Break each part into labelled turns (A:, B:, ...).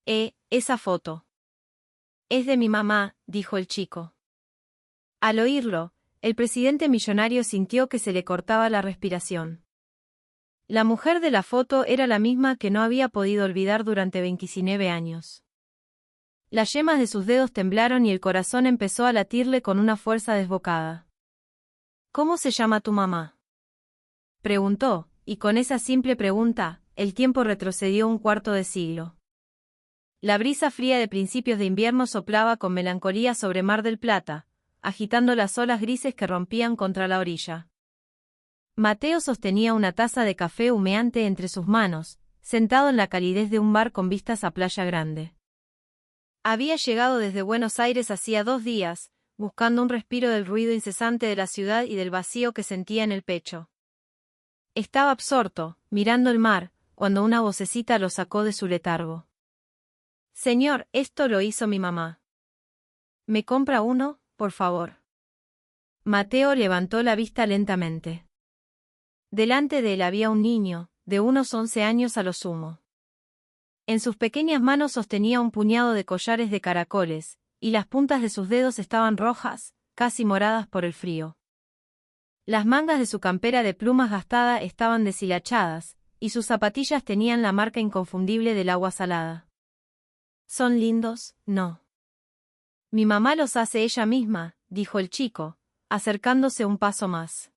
A: Esa foto. Es de mi mamá, dijo el chico. Al oírlo, el presidente millonario sintió que se le cortaba la respiración. La mujer de la foto era la misma que no había podido olvidar durante 29 años. Las yemas de sus dedos temblaron y el corazón empezó a latirle con una fuerza desbocada. ¿Cómo se llama tu mamá?, preguntó, y con esa simple pregunta, el tiempo retrocedió un cuarto de siglo. La brisa fría de principios de invierno soplaba con melancolía sobre Mar del Plata, agitando las olas grises que rompían contra la orilla. Mateo sostenía una taza de café humeante entre sus manos, sentado en la calidez de un bar con vistas a Playa Grande. Había llegado desde Buenos Aires hacía 2 días, buscando un respiro del ruido incesante de la ciudad y del vacío que sentía en el pecho. Estaba absorto, mirando el mar, cuando una vocecita lo sacó de su letargo. «Señor, esto lo hizo mi mamá. ¿Me compra uno, por favor?» Mateo levantó la vista lentamente. Delante de él había un niño, de unos 11 años a lo sumo. En sus pequeñas manos sostenía un puñado de collares de caracoles, y las puntas de sus dedos estaban rojas, casi moradas por el frío. Las mangas de su campera de plumas gastada estaban deshilachadas, y sus zapatillas tenían la marca inconfundible del agua salada. «¿Son lindos, no?» «Mi mamá los hace ella misma», dijo el chico, acercándose un paso más.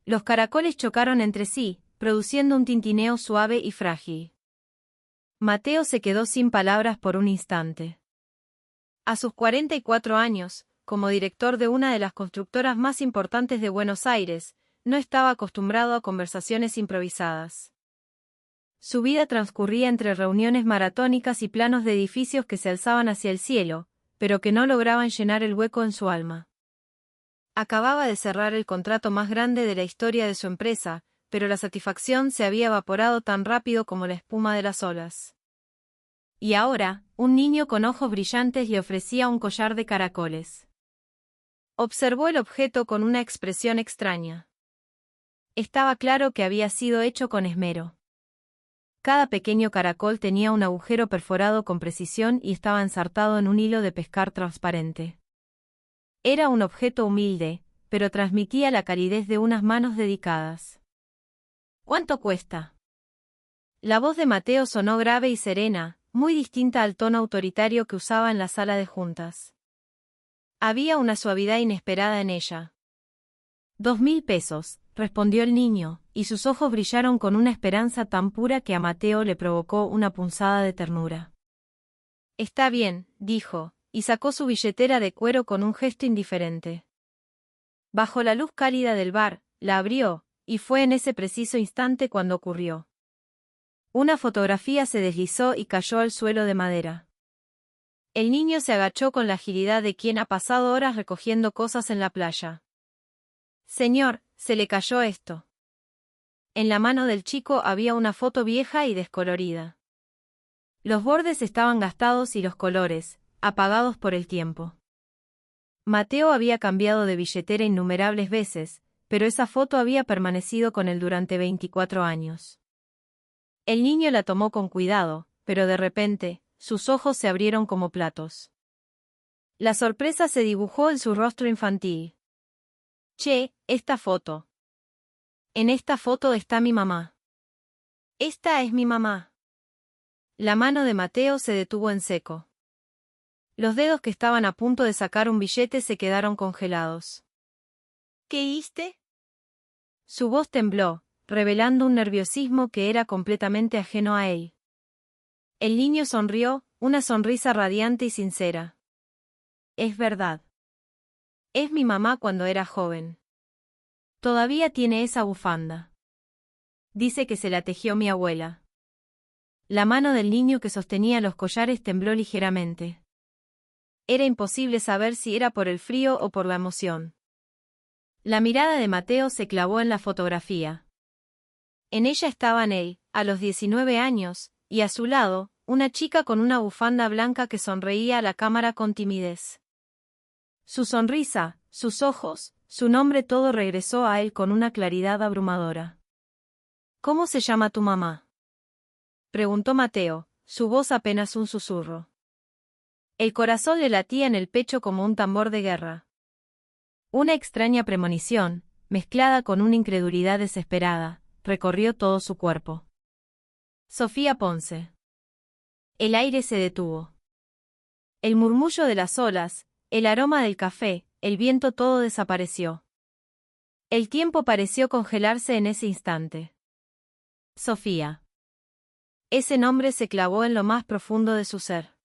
A: Los caracoles chocaron entre sí, produciendo un tintineo suave y frágil. Mateo se quedó sin palabras por un instante. A sus 44 años, como director de una de las constructoras más importantes de Buenos Aires, no estaba acostumbrado a conversaciones improvisadas. Su vida transcurría entre reuniones maratónicas y planos de edificios que se alzaban hacia el cielo, pero que no lograban llenar el hueco en su alma. Acababa de cerrar el contrato más grande de la historia de su empresa, pero la satisfacción se había evaporado tan rápido como la espuma de las olas. Y ahora, un niño con ojos brillantes le ofrecía un collar de caracoles. Observó el objeto con una expresión extraña. Estaba claro que había sido hecho con esmero. Cada pequeño caracol tenía un agujero perforado con precisión y estaba ensartado en un hilo de pescar transparente. Era un objeto humilde, pero transmitía la calidez de unas manos dedicadas. «¿Cuánto cuesta?». La voz de Mateo sonó grave y serena, muy distinta al tono autoritario que usaba en la sala de juntas. Había una suavidad inesperada en ella. «2.000 pesos», respondió el niño, y sus ojos brillaron con una esperanza tan pura que a Mateo le provocó una punzada de ternura. «Está bien», dijo, y sacó su billetera de cuero con un gesto indiferente. Bajo la luz cálida del bar, la abrió, y fue en ese preciso instante cuando ocurrió. Una fotografía se deslizó y cayó al suelo de madera. El niño se agachó con la agilidad de quien ha pasado horas recogiendo cosas en la playa. «Señor, se le cayó esto». En la mano del chico había una foto vieja y descolorida. Los bordes estaban gastados y los colores, apagados por el tiempo. Mateo había cambiado de billetera innumerables veces, pero esa foto había permanecido con él durante 24 años. El niño la tomó con cuidado, pero de repente, sus ojos se abrieron como platos. La sorpresa se dibujó en su rostro infantil. «Che, esta foto. En esta foto está mi mamá. Esta es mi mamá». La mano de Mateo se detuvo en seco. Los dedos que estaban a punto de sacar un billete se quedaron congelados. «¿Qué hiciste?». Su voz tembló, revelando un nerviosismo que era completamente ajeno a él. El niño sonrió, una sonrisa radiante y sincera. «Es verdad. Es mi mamá cuando era joven. Todavía tiene esa bufanda. Dice que se la tejió mi abuela». La mano del niño que sostenía los collares tembló ligeramente. Era imposible saber si era por el frío o por la emoción. La mirada de Mateo se clavó en la fotografía. En ella estaban él, a los 19 años, y a su lado, una chica con una bufanda blanca que sonreía a la cámara con timidez. Su sonrisa, sus ojos, su nombre, todo regresó a él con una claridad abrumadora. «¿Cómo se llama tu mamá?», preguntó Mateo, su voz apenas un susurro. El corazón le latía en el pecho como un tambor de guerra. Una extraña premonición, mezclada con una incredulidad desesperada, recorrió todo su cuerpo. Sofía Ponce. El aire se detuvo. El murmullo de las olas, el aroma del café, el viento, todo desapareció. El tiempo pareció congelarse en ese instante. Sofía. Ese nombre se clavó en lo más profundo de su ser.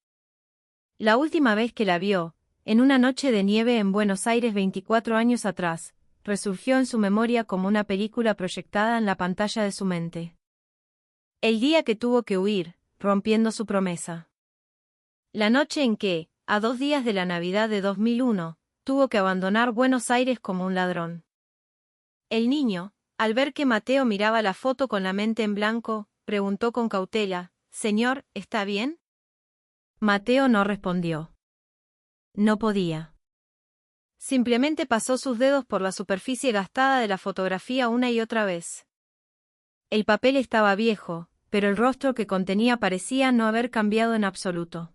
A: La última vez que la vio, en una noche de nieve en Buenos Aires 24 años atrás, resurgió en su memoria como una película proyectada en la pantalla de su mente. El día que tuvo que huir, rompiendo su promesa. La noche en que, a 2 días de la Navidad de 2001, tuvo que abandonar Buenos Aires como un ladrón. El niño, al ver que Mateo miraba la foto con la mente en blanco, preguntó con cautela: «Señor, ¿está bien?». Mateo no respondió. No podía. Simplemente pasó sus dedos por la superficie gastada de la fotografía una y otra vez. El papel estaba viejo, pero el rostro que contenía parecía no haber cambiado en absoluto.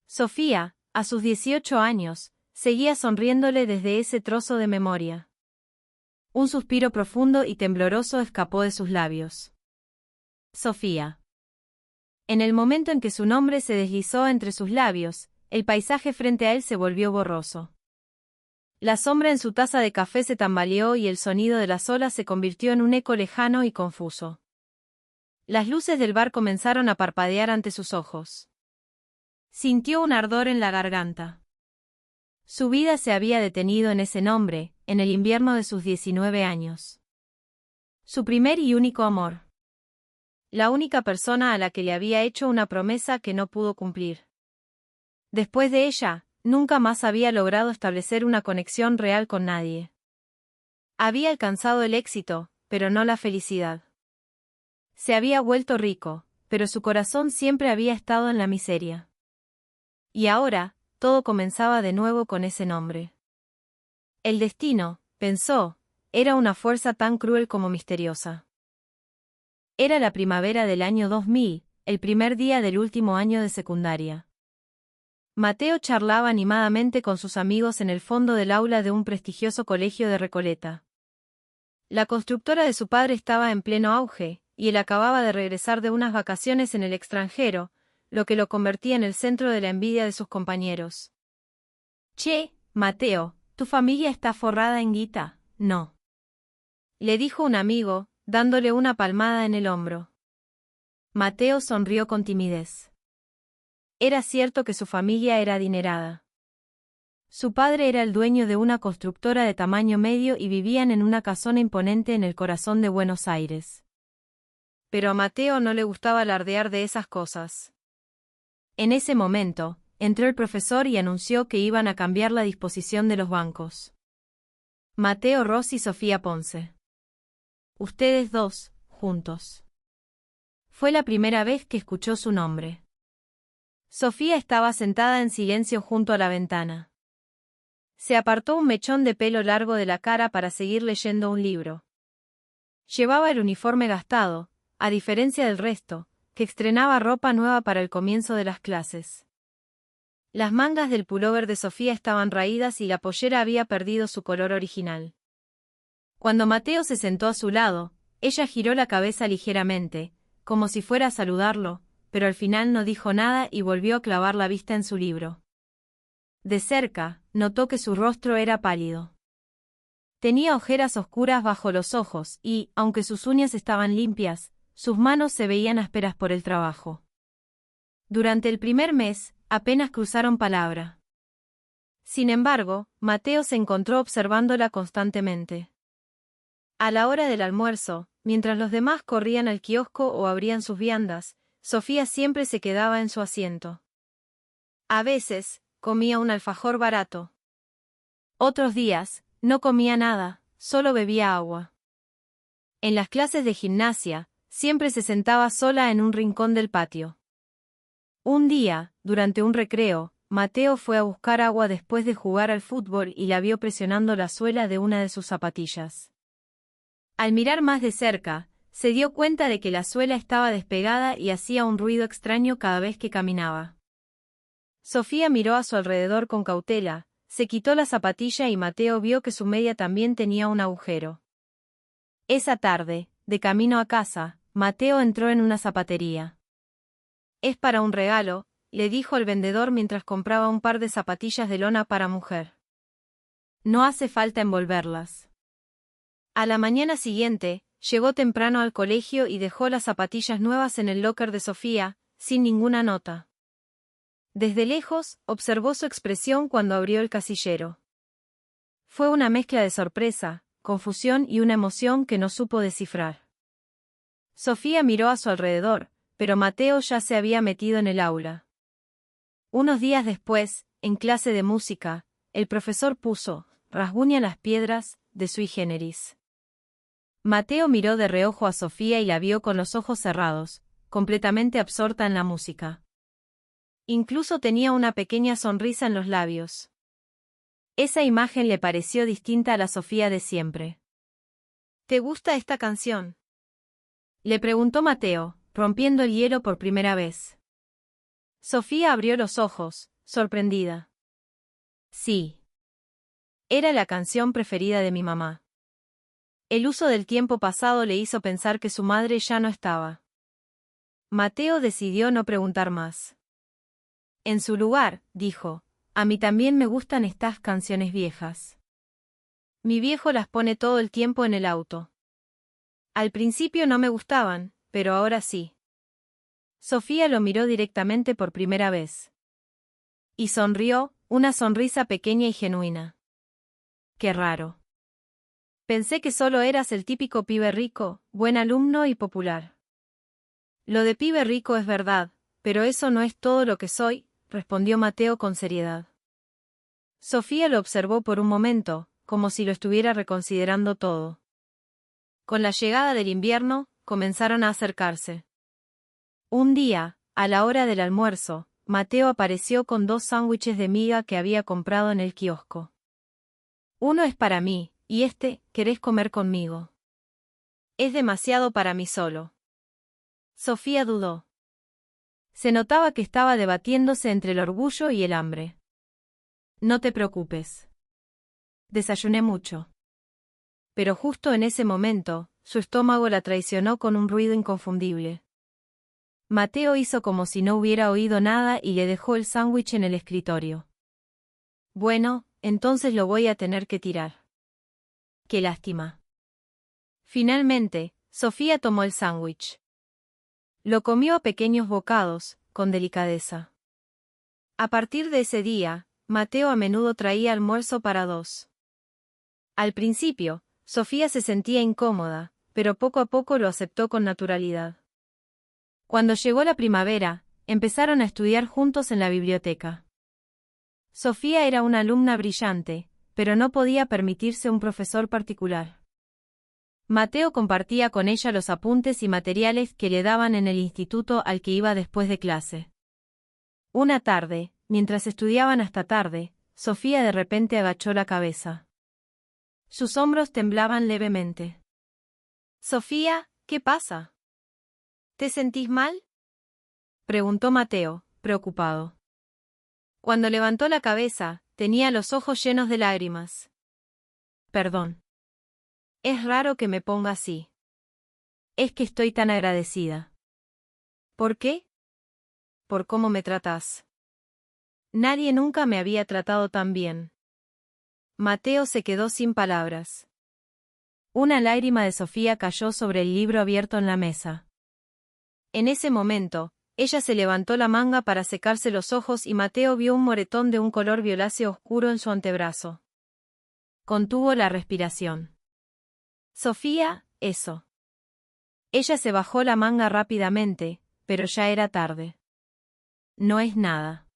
A: Sofía, a sus 18 años, seguía sonriéndole desde ese trozo de memoria. Un suspiro profundo y tembloroso escapó de sus labios. Sofía. En el momento en que su nombre se deslizó entre sus labios, el paisaje frente a él se volvió borroso. La sombra en su taza de café se tambaleó y el sonido de las olas se convirtió en un eco lejano y confuso. Las luces del bar comenzaron a parpadear ante sus ojos. Sintió un ardor en la garganta. Su vida se había detenido en ese nombre, en el invierno de sus 19 años. Su primer y único amor. La única persona a la que le había hecho una promesa que no pudo cumplir. Después de ella, nunca más había logrado establecer una conexión real con nadie. Había alcanzado el éxito, pero no la felicidad. Se había vuelto rico, pero su corazón siempre había estado en la miseria. Y ahora, todo comenzaba de nuevo con ese nombre. El destino, pensó, era una fuerza tan cruel como misteriosa. Era la primavera del año 2000, el primer día del último año de secundaria. Mateo charlaba animadamente con sus amigos en el fondo del aula de un prestigioso colegio de Recoleta. La constructora de su padre estaba en pleno auge, y él acababa de regresar de unas vacaciones en el extranjero, lo que lo convertía en el centro de la envidia de sus compañeros. «Che, Mateo, ¿tu familia está forrada en guita, no?», le dijo un amigo, dándole una palmada en el hombro. Mateo sonrió con timidez. Era cierto que su familia era adinerada. Su padre era el dueño de una constructora de tamaño medio y vivían en una casona imponente en el corazón de Buenos Aires. Pero a Mateo no le gustaba alardear de esas cosas. En ese momento, entró el profesor y anunció que iban a cambiar la disposición de los bancos. Mateo Ross y Sofía Ponce. Ustedes dos, juntos. Fue la primera vez que escuchó su nombre. Sofía estaba sentada en silencio junto a la ventana. Se apartó un mechón de pelo largo de la cara para seguir leyendo un libro. Llevaba el uniforme gastado, a diferencia del resto, que estrenaba ropa nueva para el comienzo de las clases. Las mangas del pullover de Sofía estaban raídas y la pollera había perdido su color original. Cuando Mateo se sentó a su lado, ella giró la cabeza ligeramente, como si fuera a saludarlo, pero al final no dijo nada y volvió a clavar la vista en su libro. De cerca, notó que su rostro era pálido. Tenía ojeras oscuras bajo los ojos y, aunque sus uñas estaban limpias, sus manos se veían ásperas por el trabajo. Durante el primer mes, apenas cruzaron palabra. Sin embargo, Mateo se encontró observándola constantemente. A la hora del almuerzo, mientras los demás corrían al kiosco o abrían sus viandas, Sofía siempre se quedaba en su asiento. A veces, comía un alfajor barato. Otros días, no comía nada, solo bebía agua. En las clases de gimnasia, siempre se sentaba sola en un rincón del patio. Un día, durante un recreo, Mateo fue a buscar agua después de jugar al fútbol y la vio presionando la suela de una de sus zapatillas. Al mirar más de cerca, Se dio cuenta de que la suela estaba despegada y hacía un ruido extraño cada vez que caminaba. Sofía miró a su alrededor con cautela, se quitó la zapatilla y Mateo vio que su media también tenía un agujero. Esa tarde, de camino a casa, Mateo entró en una zapatería. «Es para un regalo», le dijo el vendedor mientras compraba un par de zapatillas de lona para mujer. «No hace falta envolverlas». A la mañana siguiente, llegó temprano al colegio y dejó las zapatillas nuevas en el locker de Sofía, sin ninguna nota. Desde lejos, observó su expresión cuando abrió el casillero. Fue una mezcla de sorpresa, confusión y una emoción que no supo descifrar. Sofía miró a su alrededor, pero Mateo ya se había metido en el aula. Unos días después, en clase de música, el profesor puso «Rasguña las piedras» de Sui Generis. Mateo miró de reojo a Sofía y la vio con los ojos cerrados, completamente absorta en la música. Incluso tenía una pequeña sonrisa en los labios. Esa imagen le pareció distinta a la Sofía de siempre. «¿Te gusta esta canción?», le preguntó Mateo, rompiendo el hielo por primera vez. Sofía abrió los ojos, sorprendida. «Sí. Era la canción preferida de mi mamá». El uso del tiempo pasado le hizo pensar que su madre ya no estaba. Mateo decidió no preguntar más. «En su lugar», dijo, «a mí también me gustan estas canciones viejas. Mi viejo las pone todo el tiempo en el auto. Al principio no me gustaban, pero ahora sí». Sofía lo miró directamente por primera vez. Y sonrió, una sonrisa pequeña y genuina. «Qué raro. Pensé que solo eras el típico pibe rico, buen alumno y popular». «Lo de pibe rico es verdad, pero eso no es todo lo que soy», respondió Mateo con seriedad. Sofía lo observó por un momento, como si lo estuviera reconsiderando todo. Con la llegada del invierno, comenzaron a acercarse. Un día, a la hora del almuerzo, Mateo apareció con 2 sándwiches de miga que había comprado en el kiosco. «Uno es para mí, y ¿querés comer conmigo?». «Es demasiado para mí solo». Sofía dudó. Se notaba que estaba debatiéndose entre el orgullo y el hambre. «No te preocupes. Desayuné mucho». Pero justo en ese momento, su estómago la traicionó con un ruido inconfundible. Mateo hizo como si no hubiera oído nada y le dejó el sándwich en el escritorio. «Bueno, entonces lo voy a tener que tirar». «Qué lástima». Finalmente, Sofía tomó el sándwich. Lo comió a pequeños bocados, con delicadeza. A partir de ese día, Mateo a menudo traía almuerzo para 2. Al principio, Sofía se sentía incómoda, pero poco a poco lo aceptó con naturalidad. Cuando llegó la primavera, empezaron a estudiar juntos en la biblioteca. Sofía era una alumna brillante, pero no podía permitirse un profesor particular. Mateo compartía con ella los apuntes y materiales que le daban en el instituto al que iba después de clase. Una tarde, mientras estudiaban hasta tarde, Sofía de repente agachó la cabeza. Sus hombros temblaban levemente. «Sofía, ¿qué pasa? ¿Te sentís mal?», preguntó Mateo, preocupado. Cuando levantó la cabeza, tenía los ojos llenos de lágrimas. «Perdón. Es raro que me ponga así. Es que estoy tan agradecida». «¿Por qué?». «Por cómo me tratás. Nadie nunca me había tratado tan bien». Mateo se quedó sin palabras. Una lágrima de Sofía cayó sobre el libro abierto en la mesa. En ese momento, ella se levantó la manga para secarse los ojos y Mateo vio un moretón de un color violáceo oscuro en su antebrazo. Contuvo la respiración. «Sofía, eso». Ella se bajó la manga rápidamente, pero ya era tarde. «No es nada».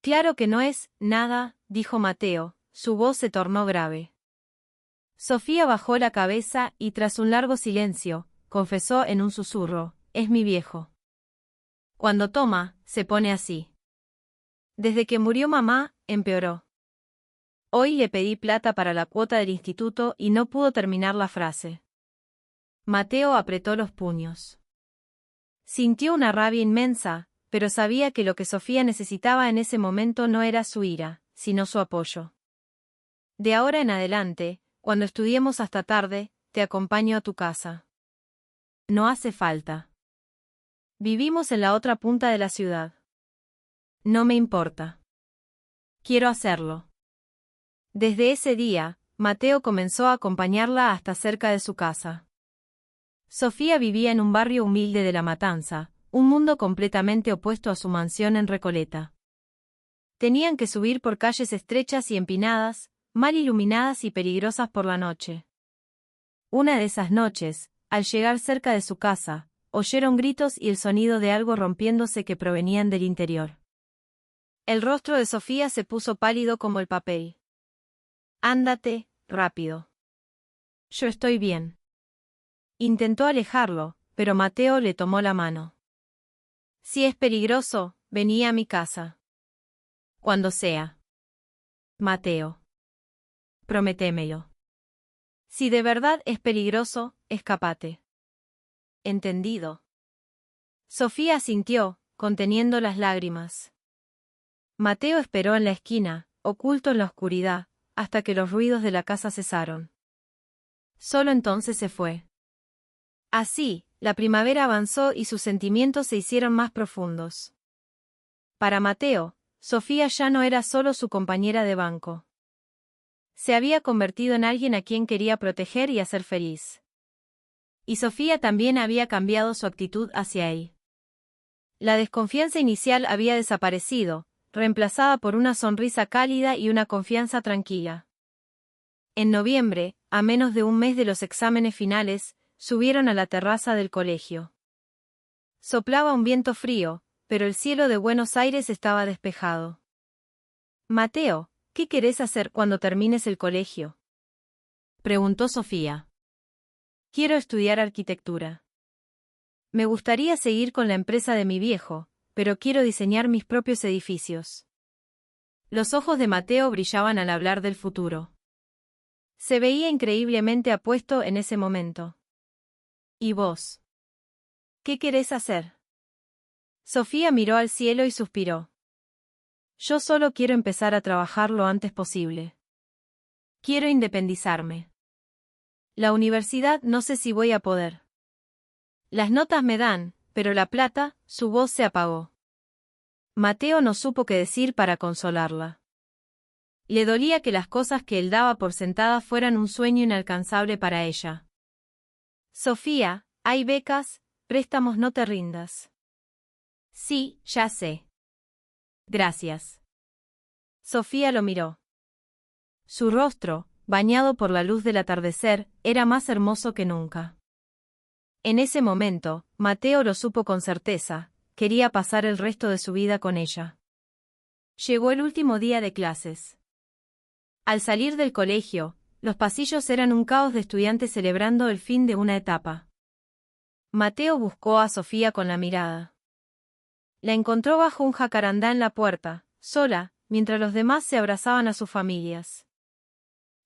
A: «Claro que no es nada», dijo Mateo, su voz se tornó grave. Sofía bajó la cabeza y tras un largo silencio, confesó en un susurro, «Es mi viejo. Cuando toma, se pone así. Desde que murió mamá, empeoró. Hoy le pedí plata para la cuota del instituto y no pudo terminar la frase». Mateo apretó los puños. Sintió una rabia inmensa, pero sabía que lo que Sofía necesitaba en ese momento no era su ira, sino su apoyo. De ahora en adelante, cuando estudiemos hasta tarde, te acompaño a tu casa. No hace falta. Vivimos en la otra punta de la ciudad. No me importa. Quiero hacerlo. Desde ese día, Mateo comenzó a acompañarla hasta cerca de su casa. Sofía vivía en un barrio humilde de La Matanza, un mundo completamente opuesto a su mansión en Recoleta. Tenían que subir por calles estrechas y empinadas, mal iluminadas y peligrosas por la noche. Una de esas noches, al llegar cerca de su casa, oyeron gritos y el sonido de algo rompiéndose que provenían del interior. El rostro de Sofía se puso pálido como el papel. Ándate, rápido. Yo estoy bien. Intentó alejarlo, pero Mateo le tomó la mano. Si es peligroso, vení a mi casa. Cuando sea. Mateo. Prométemelo. Si de verdad es peligroso, escapate. Entendido. Sofía asintió, conteniendo las lágrimas. Mateo esperó en la esquina, oculto en la oscuridad, hasta que los ruidos de la casa cesaron. Solo entonces se fue. Así, la primavera avanzó y sus sentimientos se hicieron más profundos. Para Mateo, Sofía ya no era solo su compañera de banco. Se había convertido en alguien a quien quería proteger y hacer feliz. Y Sofía también había cambiado su actitud hacia él. La desconfianza inicial había desaparecido, reemplazada por una sonrisa cálida y una confianza tranquila. En noviembre, a menos de un mes de los exámenes finales, subieron a la terraza del colegio. Soplaba un viento frío, pero el cielo de Buenos Aires estaba despejado. Mateo, ¿qué querés hacer cuando termines el colegio?, preguntó Sofía. Quiero estudiar arquitectura. Me gustaría seguir con la empresa de mi viejo, pero quiero diseñar mis propios edificios. Los ojos de Mateo brillaban al hablar del futuro. Se veía increíblemente apuesto en ese momento. ¿Y vos? ¿Qué querés hacer? Sofía miró al cielo y suspiró. Yo solo quiero empezar a trabajar lo antes posible. Quiero independizarme. La universidad no sé si voy a poder. Las notas me dan, pero la plata, su voz se apagó. Mateo no supo qué decir para consolarla. Le dolía que las cosas que él daba por sentadas fueran un sueño inalcanzable para ella. Sofía, hay becas, préstamos, no te rindas. Sí, ya sé. Gracias. Sofía lo miró. Su rostro, bañado por la luz del atardecer, era más hermoso que nunca. En ese momento, Mateo lo supo con certeza, quería pasar el resto de su vida con ella. Llegó el último día de clases. Al salir del colegio, los pasillos eran un caos de estudiantes celebrando el fin de una etapa. Mateo buscó a Sofía con la mirada. La encontró bajo un jacarandá en la puerta, sola, mientras los demás se abrazaban a sus familias.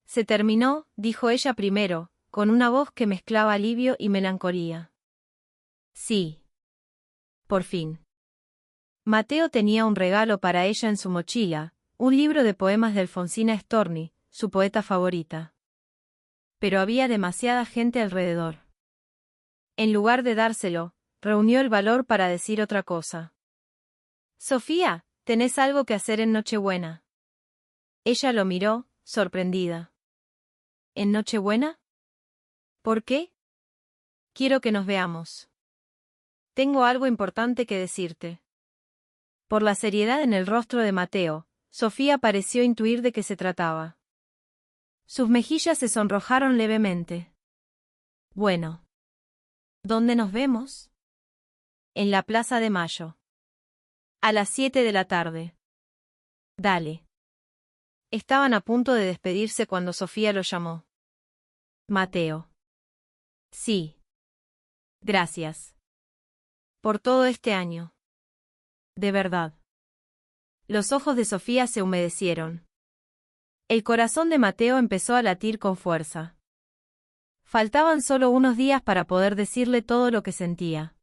A: Se terminó, dijo ella primero, con una voz que mezclaba alivio y melancolía. Sí. Por fin. Mateo tenía un regalo para ella en su mochila, un libro de poemas de Alfonsina Storni, su poeta favorita. Pero había demasiada gente alrededor. En lugar de dárselo, reunió el valor para decir otra cosa. Sofía, ¿tenés algo que hacer en Nochebuena? Ella lo miró, sorprendida. ¿En Nochebuena? ¿Por qué? Quiero que nos veamos. Tengo algo importante que decirte. Por la seriedad en el rostro de Mateo, Sofía pareció intuir de qué se trataba. Sus mejillas se sonrojaron levemente. Bueno. ¿Dónde nos vemos? En la Plaza de Mayo. A las 7 de la tarde. Dale. Estaban a punto de despedirse cuando Sofía lo llamó. Mateo. Sí. Gracias. Por todo este año. De verdad. Los ojos de Sofía se humedecieron. El corazón de Mateo empezó a latir con fuerza. Faltaban solo unos días para poder decirle todo lo que sentía.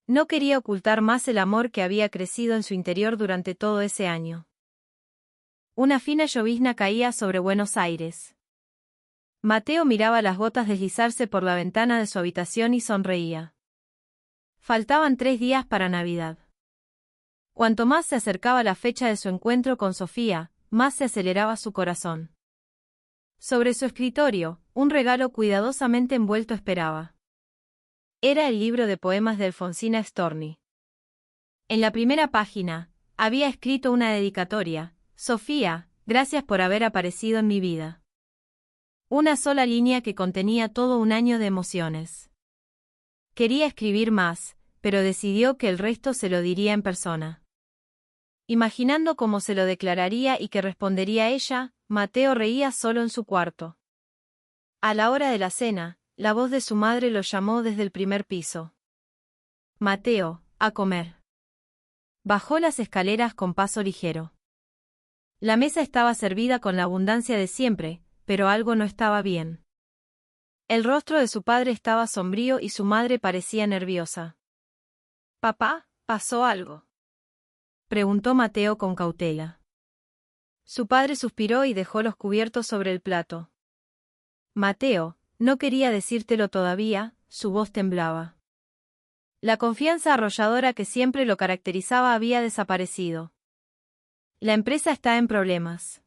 A: No quería ocultar más el amor que había crecido en su interior durante todo ese año. Una fina llovizna caía sobre Buenos Aires. Mateo miraba las gotas deslizarse por la ventana de su habitación y sonreía. Faltaban 3 días para Navidad. Cuanto más se acercaba la fecha de su encuentro con Sofía, más se aceleraba su corazón. Sobre su escritorio, un regalo cuidadosamente envuelto esperaba. Era el libro de poemas de Alfonsina Storni. En la primera página, había escrito una dedicatoria: Sofía, gracias por haber aparecido en mi vida. Una sola línea que contenía todo un año de emociones. Quería escribir más, pero decidió que el resto se lo diría en persona. Imaginando cómo se lo declararía y que respondería ella, Mateo reía solo en su cuarto. A la hora de la cena, la voz de su madre lo llamó desde el primer piso. Mateo, a comer. Bajó las escaleras con paso ligero. La mesa estaba servida con la abundancia de siempre, pero algo no estaba bien. El rostro de su padre estaba sombrío y su madre parecía nerviosa. «Papá, ¿pasó algo?», preguntó Mateo con cautela. Su padre suspiró y dejó los cubiertos sobre el plato. «Mateo, no quería decírtelo todavía», su voz temblaba. La confianza arrolladora que siempre lo caracterizaba había desaparecido. La empresa está en problemas.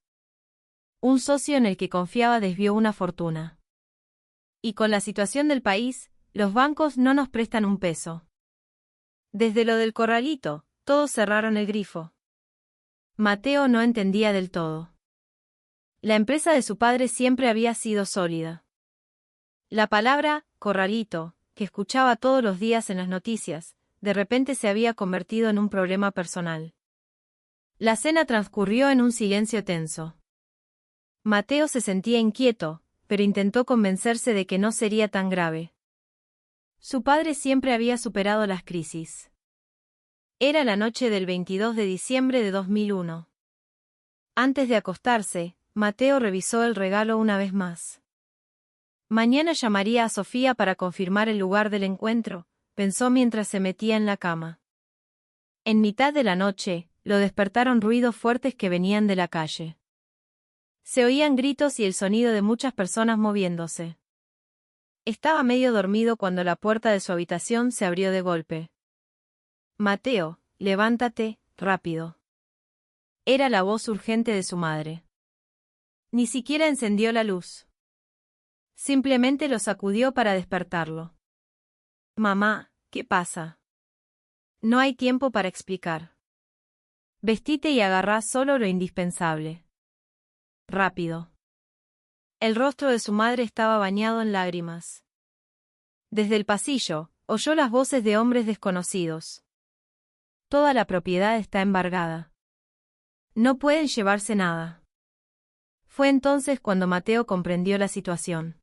A: Un socio en el que confiaba desvió una fortuna. Y con la situación del país, los bancos no nos prestan un peso. Desde lo del corralito, todos cerraron el grifo. Mateo no entendía del todo. La empresa de su padre siempre había sido sólida. La palabra corralito, que escuchaba todos los días en las noticias, de repente se había convertido en un problema personal. La cena transcurrió en un silencio tenso. Mateo se sentía inquieto, pero intentó convencerse de que no sería tan grave. Su padre siempre había superado las crisis. Era la noche del 22 de diciembre de 2001. Antes de acostarse, Mateo revisó el regalo una vez más. Mañana llamaría a Sofía para confirmar el lugar del encuentro, pensó mientras se metía en la cama. En mitad de la noche, lo despertaron ruidos fuertes que venían de la calle. Se oían gritos y el sonido de muchas personas moviéndose. Estaba medio dormido cuando la puerta de su habitación se abrió de golpe. «Mateo, levántate, rápido». Era la voz urgente de su madre. Ni siquiera encendió la luz. Simplemente lo sacudió para despertarlo. «Mamá, ¿qué pasa?». «No hay tiempo para explicar. Vestite y agarrá solo lo indispensable. Rápido». El rostro de su madre estaba bañado en lágrimas. Desde el pasillo, oyó las voces de hombres desconocidos. «Toda la propiedad está embargada. No pueden llevarse nada». Fue entonces cuando Mateo comprendió la situación.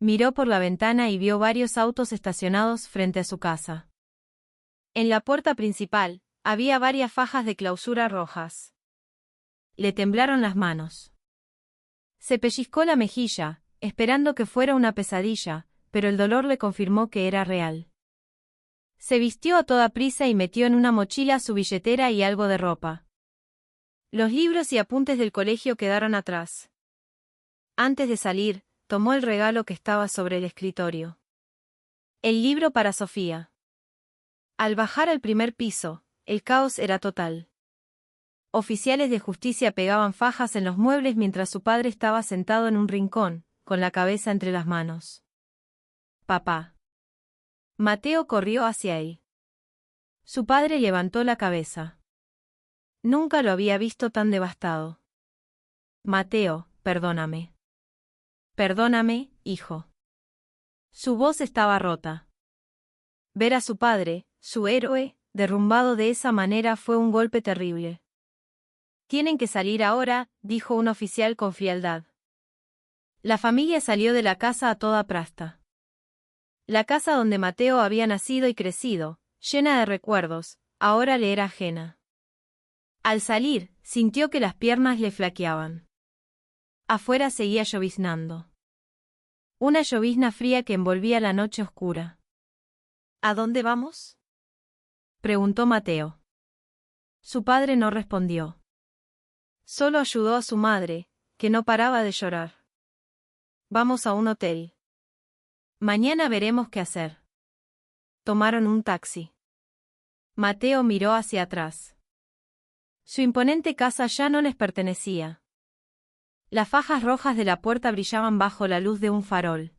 A: Miró por la ventana y vio varios autos estacionados frente a su casa. En la puerta principal, había varias fajas de clausura rojas. Le temblaron las manos. Se pellizcó la mejilla, esperando que fuera una pesadilla, pero el dolor le confirmó que era real. Se vistió a toda prisa y metió en una mochila su billetera y algo de ropa. Los libros y apuntes del colegio quedaron atrás. Antes de salir, tomó el regalo que estaba sobre el escritorio. El libro para Sofía. Al bajar al primer piso, el caos era total. Oficiales de justicia pegaban fajas en los muebles mientras su padre estaba sentado en un rincón, con la cabeza entre las manos. «Papá». Mateo corrió hacia él. Su padre levantó la cabeza. Nunca lo había visto tan devastado. «Mateo, perdóname». «Perdóname, hijo». Su voz estaba rota. Ver a su padre, su héroe, derrumbado de esa manera fue un golpe terrible. «Tienen que salir ahora», dijo un oficial con frialdad. La familia salió de la casa a toda prasta. La casa donde Mateo había nacido y crecido, llena de recuerdos, ahora le era ajena. Al salir, sintió que las piernas le flaqueaban. Afuera seguía lloviznando. Una llovizna fría que envolvía la noche oscura. ¿A dónde vamos?, preguntó Mateo. Su padre no respondió. Solo ayudó a su madre, que no paraba de llorar. Vamos a un hotel. Mañana veremos qué hacer. Tomaron un taxi. Mateo miró hacia atrás. Su imponente casa ya no les pertenecía. Las fajas rojas de la puerta brillaban bajo la luz de un farol.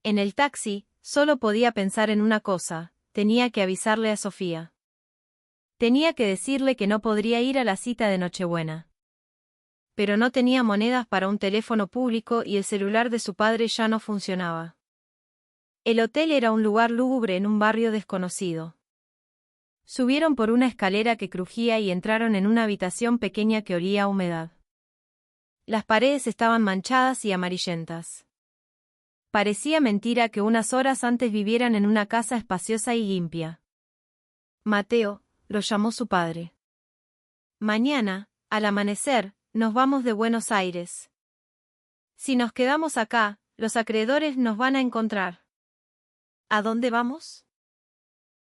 A: En el taxi, solo podía pensar en una cosa: tenía que avisarle a Sofía. Tenía que decirle que no podría ir a la cita de Nochebuena. Pero no tenía monedas para un teléfono público y el celular de su padre ya no funcionaba. El hotel era un lugar lúgubre en un barrio desconocido. Subieron por una escalera que crujía y entraron en una habitación pequeña que olía a humedad. Las paredes estaban manchadas y amarillentas. Parecía mentira que unas horas antes vivieran en una casa espaciosa y limpia. Mateo, lo llamó su padre. Mañana, al amanecer, nos vamos de Buenos Aires. Si nos quedamos acá, los acreedores nos van a encontrar. ¿A dónde vamos?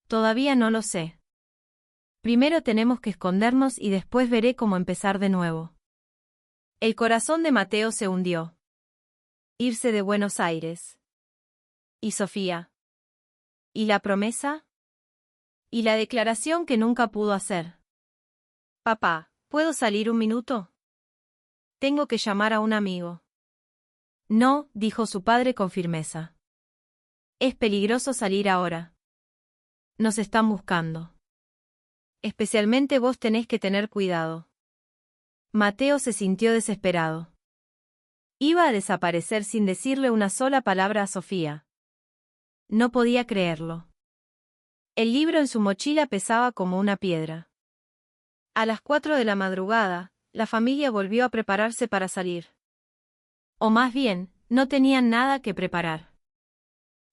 A: Todavía no lo sé. Primero tenemos que escondernos y después veré cómo empezar de nuevo. El corazón de Mateo se hundió. Irse de Buenos Aires. ¿Y Sofía? ¿Y la promesa? ¿Y la declaración que nunca pudo hacer? Papá, ¿puedo salir un minuto? Tengo que llamar a un amigo. No, dijo su padre con firmeza. Es peligroso salir ahora. Nos están buscando. Especialmente vos tenés que tener cuidado. Mateo se sintió desesperado. Iba a desaparecer sin decirle una sola palabra a Sofía. No podía creerlo. El libro en su mochila pesaba como una piedra. A las 4 de la madrugada, la familia volvió a prepararse para salir. O más bien, no tenían nada que preparar.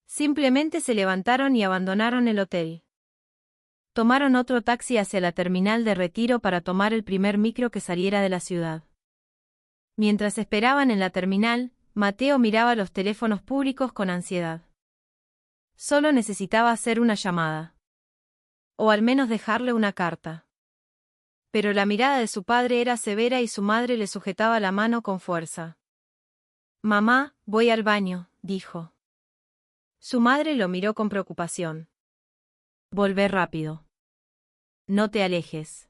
A: Simplemente se levantaron y abandonaron el hotel. Tomaron otro taxi hacia la terminal de Retiro para tomar el primer micro que saliera de la ciudad. Mientras esperaban en la terminal, Mateo miraba los teléfonos públicos con ansiedad. Solo necesitaba hacer una llamada. O al menos dejarle una carta. Pero la mirada de su padre era severa y su madre le sujetaba la mano con fuerza. Mamá, voy al baño, dijo. Su madre lo miró con preocupación. Volvé rápido. No te alejes.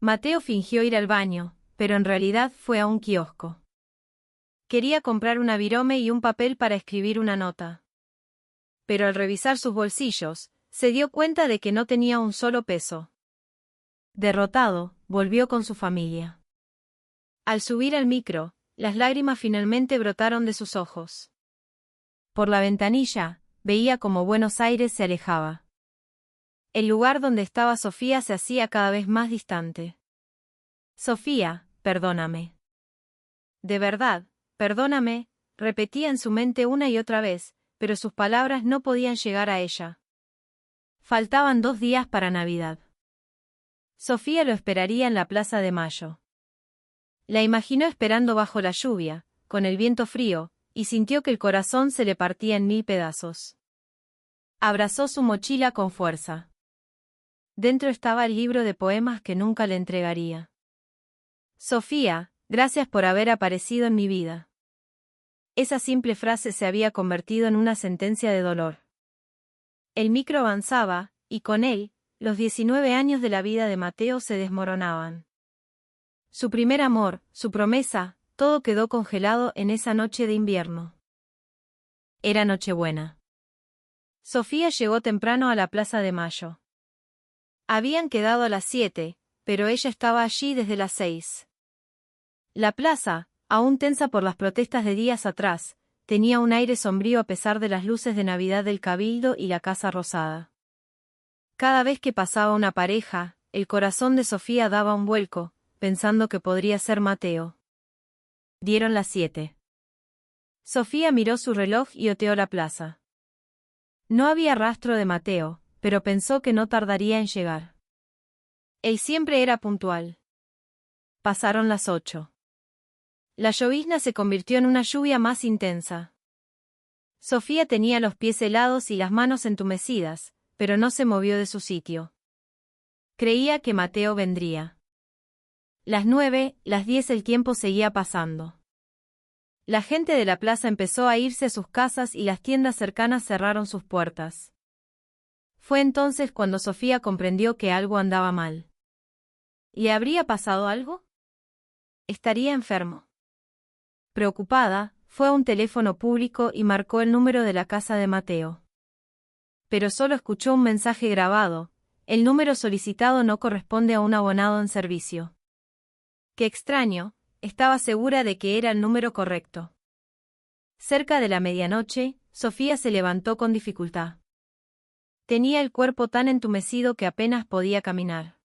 A: Mateo fingió ir al baño, pero en realidad fue a un kiosco. Quería comprar una virome y un papel para escribir una nota. Pero al revisar sus bolsillos, se dio cuenta de que no tenía un solo peso. Derrotado, volvió con su familia. Al subir al micro, las lágrimas finalmente brotaron de sus ojos. Por la ventanilla, veía cómo Buenos Aires se alejaba. El lugar donde estaba Sofía se hacía cada vez más distante. Sofía, perdóname. De verdad, perdóname, repetía en su mente una y otra vez, pero sus palabras no podían llegar a ella. Faltaban 2 días para Navidad. Sofía lo esperaría en la Plaza de Mayo. La imaginó esperando bajo la lluvia, con el viento frío, y sintió que el corazón se le partía en 1000 pedazos. Abrazó su mochila con fuerza. Dentro estaba el libro de poemas que nunca le entregaría. Sofía, gracias por haber aparecido en mi vida. Esa simple frase se había convertido en una sentencia de dolor. El micro avanzaba, y con él, los 19 años de la vida de Mateo se desmoronaban. Su primer amor, su promesa, todo quedó congelado en esa noche de invierno. Era Nochebuena. Sofía llegó temprano a la Plaza de Mayo. Habían quedado a las 7, pero ella estaba allí desde las 6. La plaza, aún tensa por las protestas de días atrás, tenía un aire sombrío a pesar de las luces de Navidad del Cabildo y la Casa Rosada. Cada vez que pasaba una pareja, el corazón de Sofía daba un vuelco, pensando que podría ser Mateo. Dieron las 7. Sofía miró su reloj y oteó la plaza. No había rastro de Mateo, pero pensó que no tardaría en llegar. Él siempre era puntual. Pasaron las 8. La llovizna se convirtió en una lluvia más intensa. Sofía tenía los pies helados y las manos entumecidas, pero no se movió de su sitio. Creía que Mateo vendría. Las 9, las 10 el tiempo seguía pasando. La gente de la plaza empezó a irse a sus casas y las tiendas cercanas cerraron sus puertas. Fue entonces cuando Sofía comprendió que algo andaba mal. ¿Le habría pasado algo? ¿Estaría enfermo? Preocupada, fue a un teléfono público y marcó el número de la casa de Mateo. Pero solo escuchó un mensaje grabado: el número solicitado no corresponde a un abonado en servicio. Qué extraño, estaba segura de que era el número correcto. Cerca de la medianoche, Sofía se levantó con dificultad. Tenía el cuerpo tan entumecido que apenas podía caminar.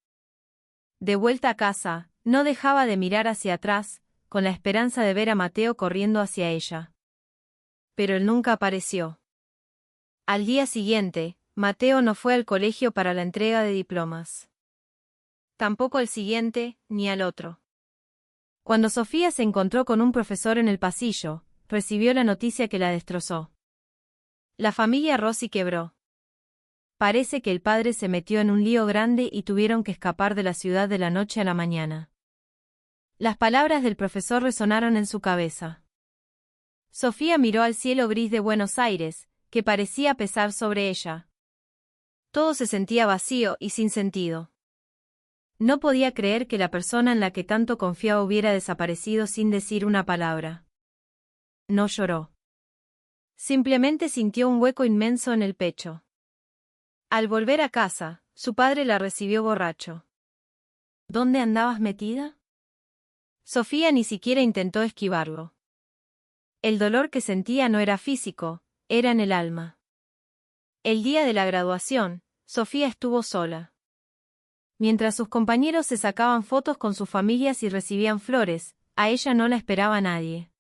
A: De vuelta a casa, no dejaba de mirar hacia atrás, con la esperanza de ver a Mateo corriendo hacia ella. Pero él nunca apareció. Al día siguiente, Mateo no fue al colegio para la entrega de diplomas. Tampoco al siguiente, ni al otro. Cuando Sofía se encontró con un profesor en el pasillo, recibió la noticia que la destrozó. La familia Rossi quebró. Parece que el padre se metió en un lío grande y tuvieron que escapar de la ciudad de la noche a la mañana. Las palabras del profesor resonaron en su cabeza. Sofía miró al cielo gris de Buenos Aires, que parecía pesar sobre ella. Todo se sentía vacío y sin sentido. No podía creer que la persona en la que tanto confiaba hubiera desaparecido sin decir una palabra. No lloró. Simplemente sintió un hueco inmenso en el pecho. Al volver a casa, su padre la recibió borracho. ¿Dónde andabas metida? Sofía ni siquiera intentó esquivarlo. El dolor que sentía no era físico, era en el alma. El día de la graduación, Sofía estuvo sola. Mientras sus compañeros se sacaban fotos con sus familias y recibían flores, a ella no la esperaba nadie.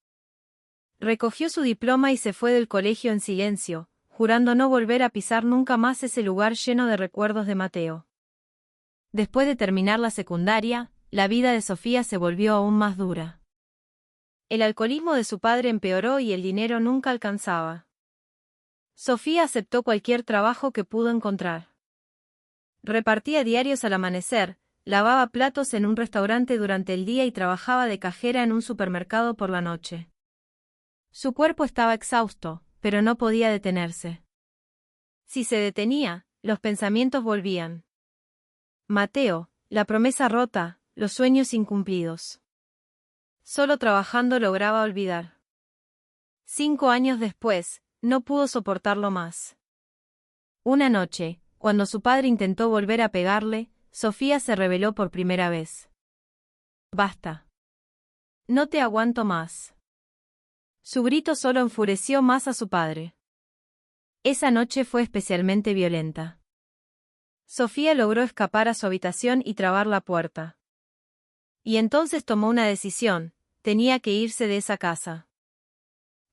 A: Recogió su diploma y se fue del colegio en silencio, jurando no volver a pisar nunca más ese lugar lleno de recuerdos de Mateo. Después de terminar la secundaria, la vida de Sofía se volvió aún más dura. El alcoholismo de su padre empeoró y el dinero nunca alcanzaba. Sofía aceptó cualquier trabajo que pudo encontrar. Repartía diarios al amanecer, lavaba platos en un restaurante durante el día y trabajaba de cajera en un supermercado por la noche. Su cuerpo estaba exhausto, pero no podía detenerse. Si se detenía, los pensamientos volvían. Mateo, la promesa rota, los sueños incumplidos. Solo trabajando lograba olvidar. 5 años después, no pudo soportarlo más. Una noche, cuando su padre intentó volver a pegarle, Sofía se rebeló por primera vez. Basta. No te aguanto más. Su grito solo enfureció más a su padre. Esa noche fue especialmente violenta. Sofía logró escapar a su habitación y trabar la puerta. Y entonces tomó una decisión: tenía que irse de esa casa.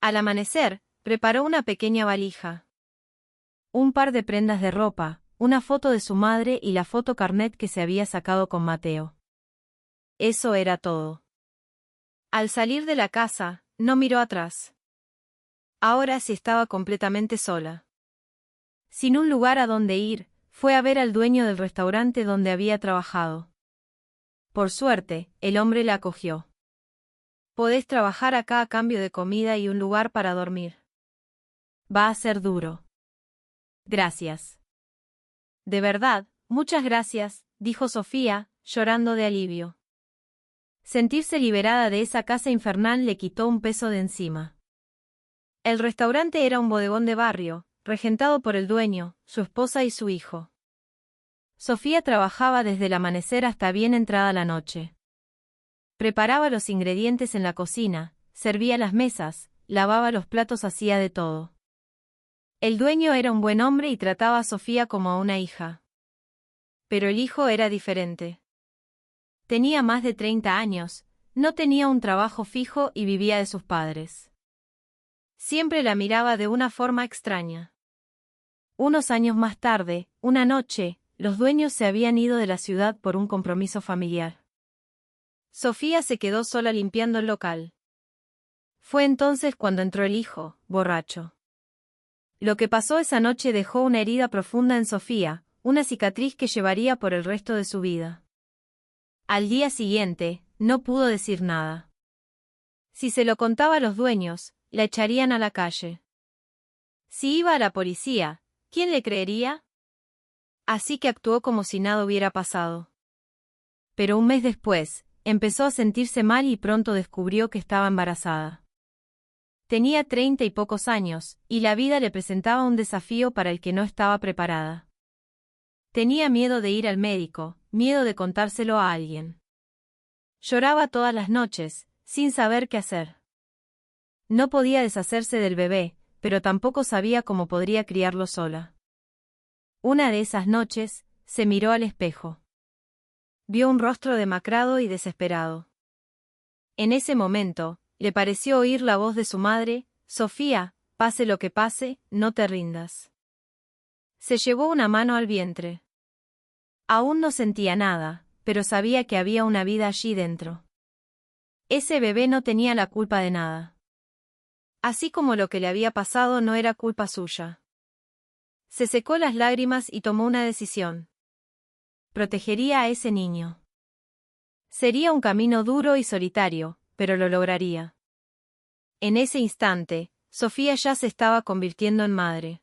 A: Al amanecer, preparó una pequeña valija. Un par de prendas de ropa, una foto de su madre y la foto carnet que se había sacado con Mateo. Eso era todo. Al salir de la casa, no miró atrás. Ahora sí estaba completamente sola. Sin un lugar a donde ir, fue a ver al dueño del restaurante donde había trabajado. Por suerte, el hombre la acogió. Podés trabajar acá a cambio de comida y un lugar para dormir. Va a ser duro. Gracias. De verdad, muchas gracias, dijo Sofía, llorando de alivio. Sentirse liberada de esa casa infernal le quitó un peso de encima. El restaurante era un bodegón de barrio, regentado por el dueño, su esposa y su hijo. Sofía trabajaba desde el amanecer hasta bien entrada la noche. Preparaba los ingredientes en la cocina, servía las mesas, lavaba los platos, hacía de todo. El dueño era un buen hombre y trataba a Sofía como a una hija. Pero el hijo era diferente. Tenía más de 30 años, no tenía un trabajo fijo y vivía de sus padres. Siempre la miraba de una forma extraña. Unos años más tarde, una noche, los dueños se habían ido de la ciudad por un compromiso familiar. Sofía se quedó sola limpiando el local. Fue entonces cuando entró el hijo, borracho. Lo que pasó esa noche dejó una herida profunda en Sofía, una cicatriz que llevaría por el resto de su vida. Al día siguiente, no pudo decir nada. Si se lo contaba a los dueños, la echarían a la calle. Si iba a la policía, ¿quién le creería? Así que actuó como si nada hubiera pasado. Pero un mes después, empezó a sentirse mal y pronto descubrió que estaba embarazada. Tenía 30 y pocos años, y la vida le presentaba un desafío para el que no estaba preparada. Tenía miedo de ir al médico, miedo de contárselo a alguien. Lloraba todas las noches, sin saber qué hacer. No podía deshacerse del bebé, pero tampoco sabía cómo podría criarlo sola. Una de esas noches, se miró al espejo. Vio un rostro demacrado y desesperado. En ese momento, le pareció oír la voz de su madre: Sofía, pase lo que pase, no te rindas. Se llevó una mano al vientre. Aún no sentía nada, pero sabía que había una vida allí dentro. Ese bebé no tenía la culpa de nada. Así como lo que le había pasado no era culpa suya. Se secó las lágrimas y tomó una decisión. Protegería a ese niño. Sería un camino duro y solitario, pero lo lograría. En ese instante, Sofía ya se estaba convirtiendo en madre.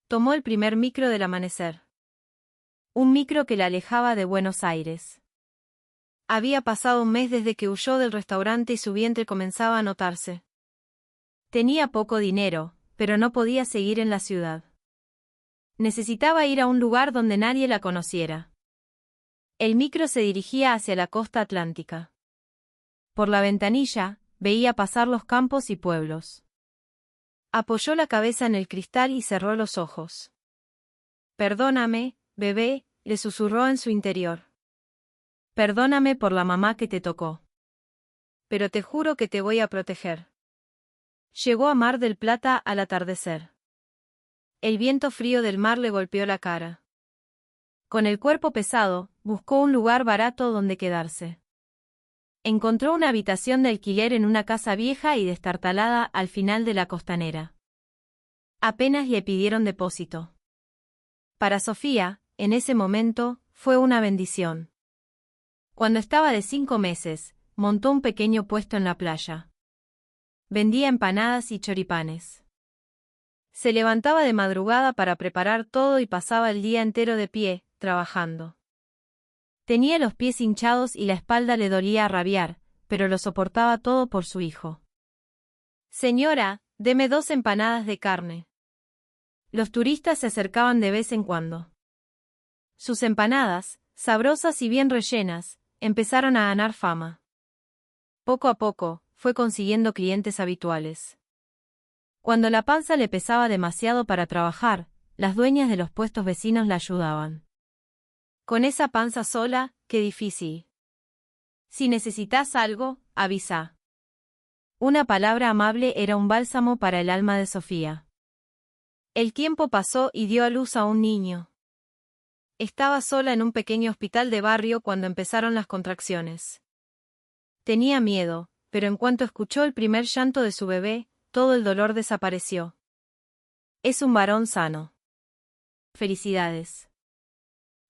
A: Tomó el primer micro del amanecer. Un micro que la alejaba de Buenos Aires. Había pasado un mes desde que huyó del restaurante y su vientre comenzaba a notarse. Tenía poco dinero, pero no podía seguir en la ciudad. Necesitaba ir a un lugar donde nadie la conociera. El micro se dirigía hacia la costa atlántica. Por la ventanilla, veía pasar los campos y pueblos. Apoyó la cabeza en el cristal y cerró los ojos. Perdóname, bebé, le susurró en su interior. Perdóname por la mamá que te tocó. Pero te juro que te voy a proteger. Llegó a Mar del Plata al atardecer. El viento frío del mar le golpeó la cara. Con el cuerpo pesado, buscó un lugar barato donde quedarse. Encontró una habitación de alquiler en una casa vieja y destartalada al final de la costanera. Apenas le pidieron depósito. Para Sofía, en ese momento, fue una bendición. Cuando estaba de 5 meses, montó un pequeño puesto en la playa. Vendía empanadas y choripanes. Se levantaba de madrugada para preparar todo y pasaba el día entero de pie, trabajando. Tenía los pies hinchados y la espalda le dolía a rabiar, pero lo soportaba todo por su hijo. Señora, deme 2 empanadas de carne. Los turistas se acercaban de vez en cuando. Sus empanadas, sabrosas y bien rellenas, empezaron a ganar fama. Poco a poco, fue consiguiendo clientes habituales. Cuando la panza le pesaba demasiado para trabajar, las dueñas de los puestos vecinos la ayudaban. Con esa panza sola, qué difícil. Si necesitas algo, avisa. Una palabra amable era un bálsamo para el alma de Sofía. El tiempo pasó y dio a luz a un niño. Estaba sola en un pequeño hospital de barrio cuando empezaron las contracciones. Tenía miedo, pero en cuanto escuchó el primer llanto de su bebé, todo el dolor desapareció. Es un varón sano. Felicidades.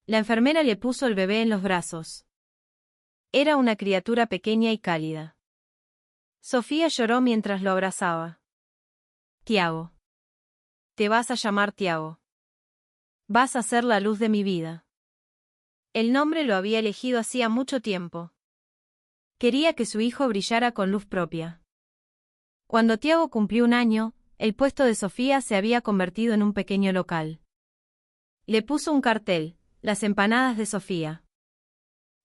A: La enfermera le puso el bebé en los brazos. Era una criatura pequeña y cálida. Sofía lloró mientras lo abrazaba. Tiago. Te vas a llamar Tiago. Vas a ser la luz de mi vida. El nombre lo había elegido hacía mucho tiempo. Quería que su hijo brillara con luz propia. Cuando Tiago cumplió 1 año, el puesto de Sofía se había convertido en un pequeño local. Le puso un cartel: las empanadas de Sofía.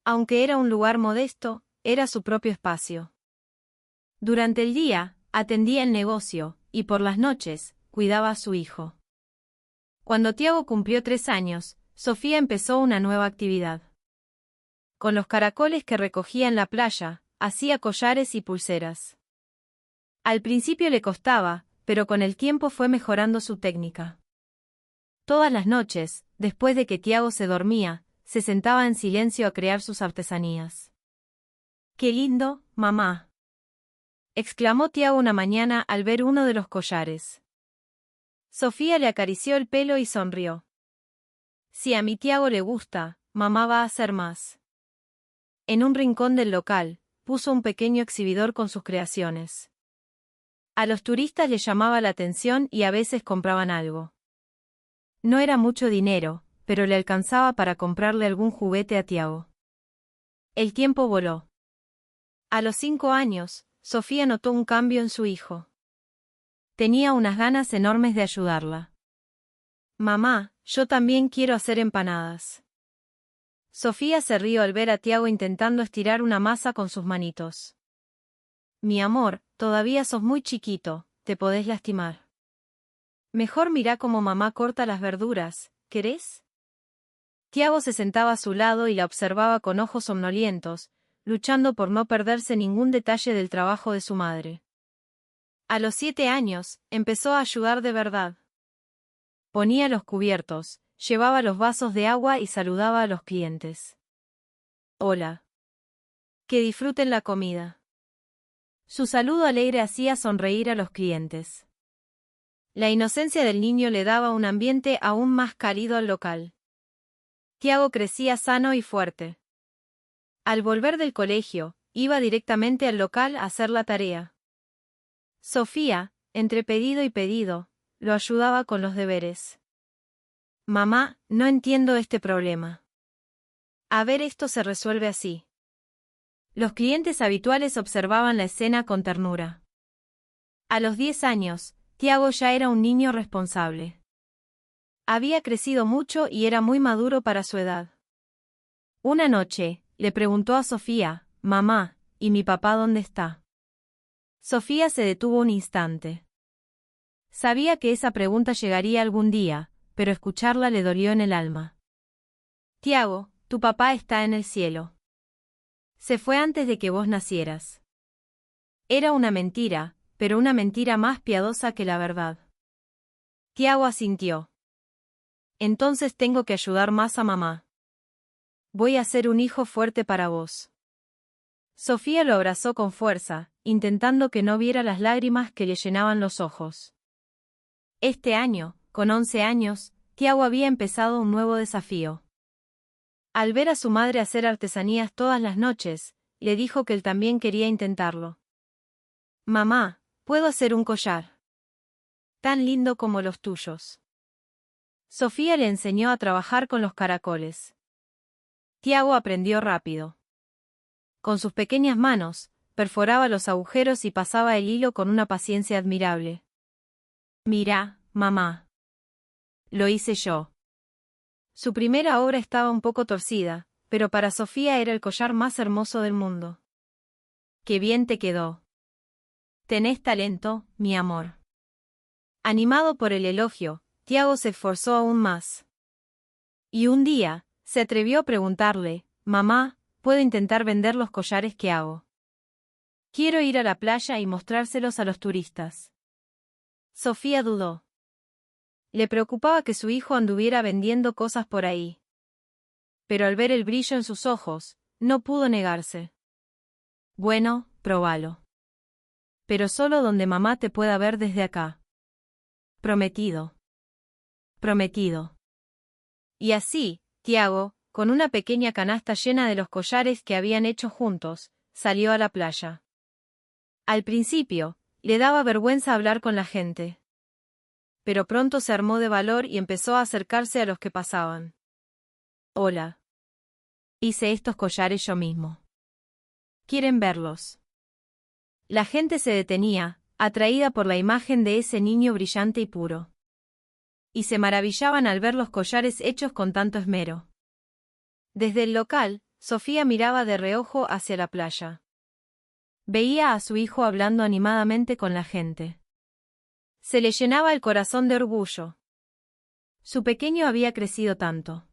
A: Aunque era un lugar modesto, era su propio espacio. Durante el día, atendía el negocio, y por las noches, cuidaba a su hijo. Cuando Tiago cumplió 3 años, Sofía empezó una nueva actividad. Con los caracoles que recogía en la playa, hacía collares y pulseras. Al principio le costaba, pero con el tiempo fue mejorando su técnica. Todas las noches, después de que Tiago se dormía, se sentaba en silencio a crear sus artesanías. ¡Qué lindo, mamá!, exclamó Tiago una mañana al ver uno de los collares. Sofía le acarició el pelo y sonrió. Si a mi Tiago le gusta, mamá va a hacer más. En un rincón del local, puso un pequeño exhibidor con sus creaciones. A los turistas les llamaba la atención y a veces compraban algo. No era mucho dinero, pero le alcanzaba para comprarle algún juguete a Tiago. El tiempo voló. A los 5 años, Sofía notó un cambio en su hijo. Tenía unas ganas enormes de ayudarla. Mamá, yo también quiero hacer empanadas. Sofía se rió al ver a Tiago intentando estirar una masa con sus manitos. Mi amor, todavía sos muy chiquito, te podés lastimar. Mejor mirá cómo mamá corta las verduras, ¿querés? Tiago se sentaba a su lado y la observaba con ojos somnolientos, luchando por no perderse ningún detalle del trabajo de su madre. A los 7 años, empezó a ayudar de verdad. Ponía los cubiertos, llevaba los vasos de agua y saludaba a los clientes. Hola. Que disfruten la comida. Su saludo alegre hacía sonreír a los clientes. La inocencia del niño le daba un ambiente aún más cálido al local. Tiago crecía sano y fuerte. Al volver del colegio, iba directamente al local a hacer la tarea. Sofía, entre pedido y pedido, lo ayudaba con los deberes. Mamá, no entiendo este problema. A ver, esto se resuelve así. Los clientes habituales observaban la escena con ternura. A los 10 años, Tiago ya era un niño responsable. Había crecido mucho y era muy maduro para su edad. Una noche, le preguntó a Sofía, mamá, ¿y mi papá dónde está? Sofía se detuvo un instante. Sabía que esa pregunta llegaría algún día, pero escucharla le dolió en el alma. Tiago, tu papá está en el cielo. Se fue antes de que vos nacieras. Era una mentira, pero una mentira más piadosa que la verdad. Tiago asintió. Entonces tengo que ayudar más a mamá. Voy a ser un hijo fuerte para vos. Sofía lo abrazó con fuerza, intentando que no viera las lágrimas que le llenaban los ojos. Este año, con 11 años, Tiago había empezado un nuevo desafío. Al ver a su madre hacer artesanías todas las noches, le dijo que él también quería intentarlo. Mamá, ¿puedo hacer un collar? Tan lindo como los tuyos. Sofía le enseñó a trabajar con los caracoles. Tiago aprendió rápido. Con sus pequeñas manos, perforaba los agujeros y pasaba el hilo con una paciencia admirable. Mira, mamá. Lo hice yo. Su primera obra estaba un poco torcida, pero para Sofía era el collar más hermoso del mundo. ¡Qué bien te quedó! Tenés talento, mi amor. Animado por el elogio, Tiago se esforzó aún más. Y un día, se atrevió a preguntarle, mamá, ¿puedo intentar vender los collares que hago? Quiero ir a la playa y mostrárselos a los turistas. Sofía dudó. Le preocupaba que su hijo anduviera vendiendo cosas por ahí. Pero al ver el brillo en sus ojos, no pudo negarse. Bueno, próbalo. Pero solo donde mamá te pueda ver desde acá. Prometido. Prometido. Y así, Tiago, con una pequeña canasta llena de los collares que habían hecho juntos, salió a la playa. Al principio, le daba vergüenza hablar con la gente. Pero pronto se armó de valor y empezó a acercarse a los que pasaban. Hola. Hice estos collares yo mismo. ¿Quieren verlos? La gente se detenía, atraída por la imagen de ese niño brillante y puro. Y se maravillaban al ver los collares hechos con tanto esmero. Desde el local, Sofía miraba de reojo hacia la playa. Veía a su hijo hablando animadamente con la gente. Se le llenaba el corazón de orgullo. Su pequeño había crecido tanto.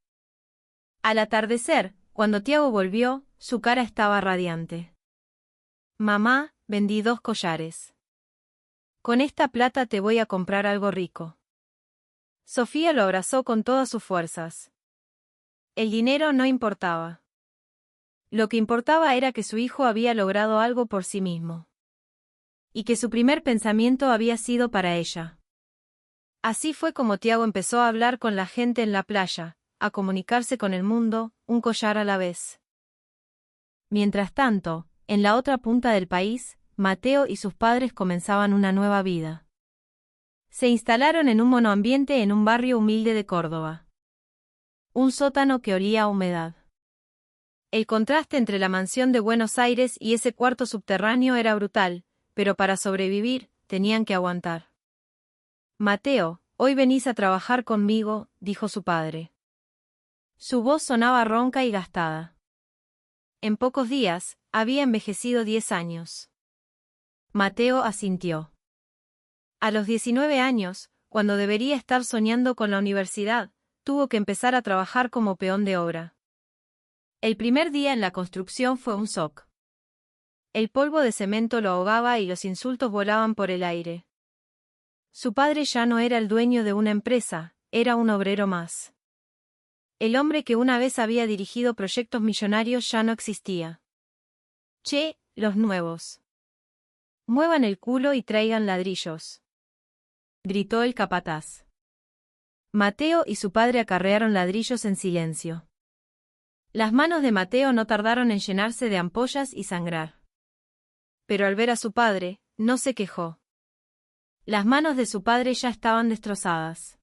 A: Al atardecer, cuando Tiago volvió, su cara estaba radiante. Mamá, vendí 2 collares. Con esta plata te voy a comprar algo rico. Sofía lo abrazó con todas sus fuerzas. El dinero no importaba. Lo que importaba era que su hijo había logrado algo por sí mismo. Y que su primer pensamiento había sido para ella. Así fue como Tiago empezó a hablar con la gente en la playa, a comunicarse con el mundo, un collar a la vez. Mientras tanto, en la otra punta del país, Mateo y sus padres comenzaban una nueva vida. Se instalaron en un monoambiente en un barrio humilde de Córdoba. Un sótano que olía a humedad. El contraste entre la mansión de Buenos Aires y ese cuarto subterráneo era brutal, pero para sobrevivir, tenían que aguantar. Mateo, hoy venís a trabajar conmigo, dijo su padre. Su voz sonaba ronca y gastada. En pocos días, había envejecido 10 años. Mateo asintió. A los 19 años, cuando debería estar soñando con la universidad, tuvo que empezar a trabajar como peón de obra. El primer día en la construcción fue un shock. El polvo de cemento lo ahogaba y los insultos volaban por el aire. Su padre ya no era el dueño de una empresa, era un obrero más. El hombre que una vez había dirigido proyectos millonarios ya no existía. Che, los nuevos. Muevan el culo y traigan ladrillos, gritó el capataz. Mateo y su padre acarrearon ladrillos en silencio. Las manos de Mateo no tardaron en llenarse de ampollas y sangrar. Pero al ver a su padre, no se quejó. Las manos de su padre ya estaban destrozadas.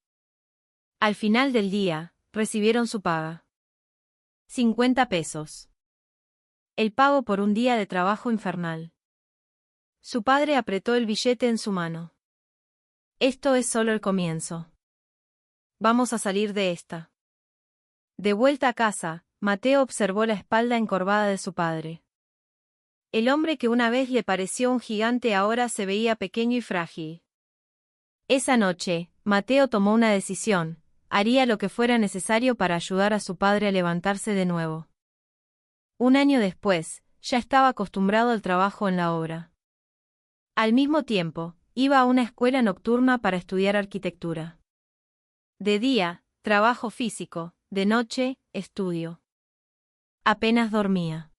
A: Al final del día, recibieron su paga. 50 pesos. El pago por un día de trabajo infernal. Su padre apretó el billete en su mano. Esto es solo el comienzo. Vamos a salir de esta. De vuelta a casa, Mateo observó la espalda encorvada de su padre. El hombre que una vez le pareció un gigante ahora se veía pequeño y frágil. Esa noche, Mateo tomó una decisión: haría lo que fuera necesario para ayudar a su padre a levantarse de nuevo. Un año después, ya estaba acostumbrado al trabajo en la obra. Al mismo tiempo, iba a una escuela nocturna para estudiar arquitectura. De día, trabajo físico, de noche, estudio. Apenas dormía.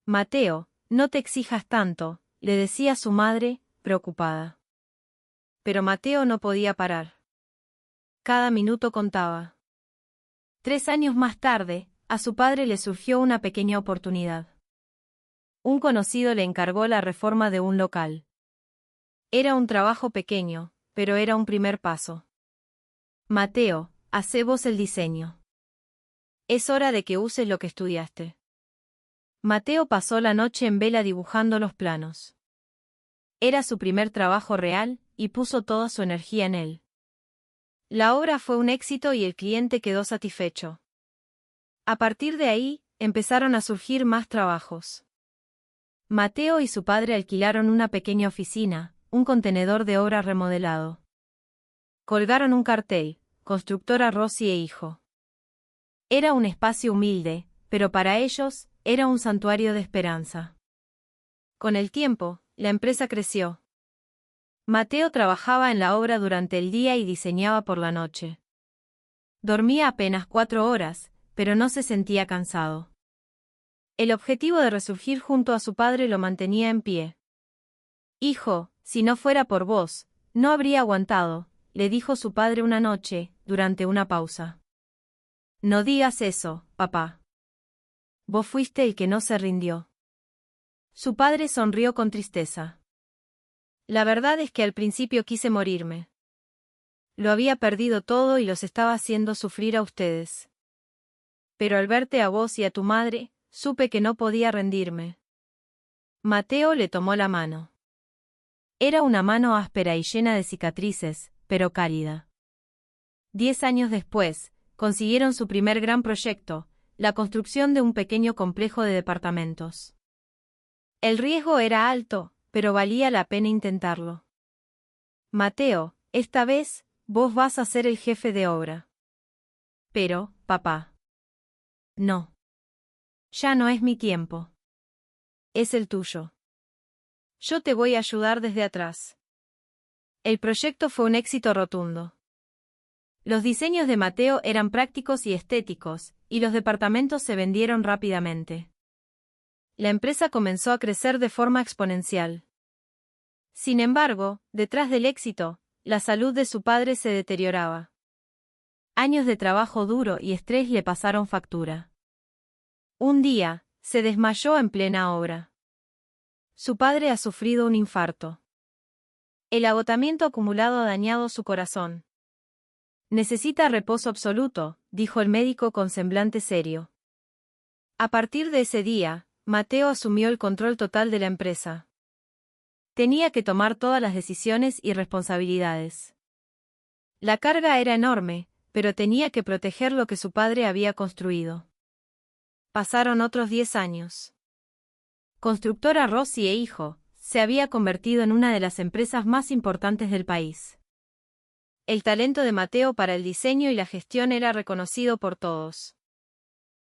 A: Mateo, no te exijas tanto, le decía su madre, preocupada. Pero Mateo no podía parar. Cada minuto contaba. 3 años más tarde, a su padre le surgió una pequeña oportunidad. Un conocido le encargó la reforma de un local. Era un trabajo pequeño, pero era un primer paso. Mateo, hacé vos el diseño. Es hora de que uses lo que estudiaste. Mateo pasó la noche en vela dibujando los planos. Era su primer trabajo real, y puso toda su energía en él. La obra fue un éxito y el cliente quedó satisfecho. A partir de ahí, empezaron a surgir más trabajos. Mateo y su padre alquilaron una pequeña oficina, un contenedor de obra remodelado. Colgaron un cartel: Constructora Rossi e Hijo. Era un espacio humilde, pero para ellos, era un santuario de esperanza. Con el tiempo, la empresa creció. Mateo trabajaba en la obra durante el día y diseñaba por la noche. Dormía apenas 4 horas, pero no se sentía cansado. El objetivo de resurgir junto a su padre lo mantenía en pie. Hijo, si no fuera por vos, no habría aguantado, le dijo su padre una noche, durante una pausa. No digas eso, papá. Vos fuiste el que no se rindió. Su padre sonrió con tristeza. La verdad es que al principio quise morirme. Lo había perdido todo y los estaba haciendo sufrir a ustedes. Pero al verte a vos y a tu madre, supe que no podía rendirme. Mateo le tomó la mano. Era una mano áspera y llena de cicatrices, pero cálida. 10 años después, consiguieron su primer gran proyecto, la construcción de un pequeño complejo de departamentos. El riesgo era alto, pero valía la pena intentarlo. Mateo, esta vez, vos vas a ser el jefe de obra. Pero, papá. No. Ya no es mi tiempo. Es el tuyo. Yo te voy a ayudar desde atrás. El proyecto fue un éxito rotundo. Los diseños de Mateo eran prácticos y estéticos, y los departamentos se vendieron rápidamente. La empresa comenzó a crecer de forma exponencial. Sin embargo, detrás del éxito, la salud de su padre se deterioraba. Años de trabajo duro y estrés le pasaron factura. Un día, se desmayó en plena obra. Su padre ha sufrido un infarto. El agotamiento acumulado ha dañado su corazón. Necesita reposo absoluto, dijo el médico con semblante serio. A partir de ese día, Mateo asumió el control total de la empresa. Tenía que tomar todas las decisiones y responsabilidades. La carga era enorme, pero tenía que proteger lo que su padre había construido. Pasaron otros 10 años. Constructora Rossi e Hijo, se había convertido en una de las empresas más importantes del país. El talento de Mateo para el diseño y la gestión era reconocido por todos.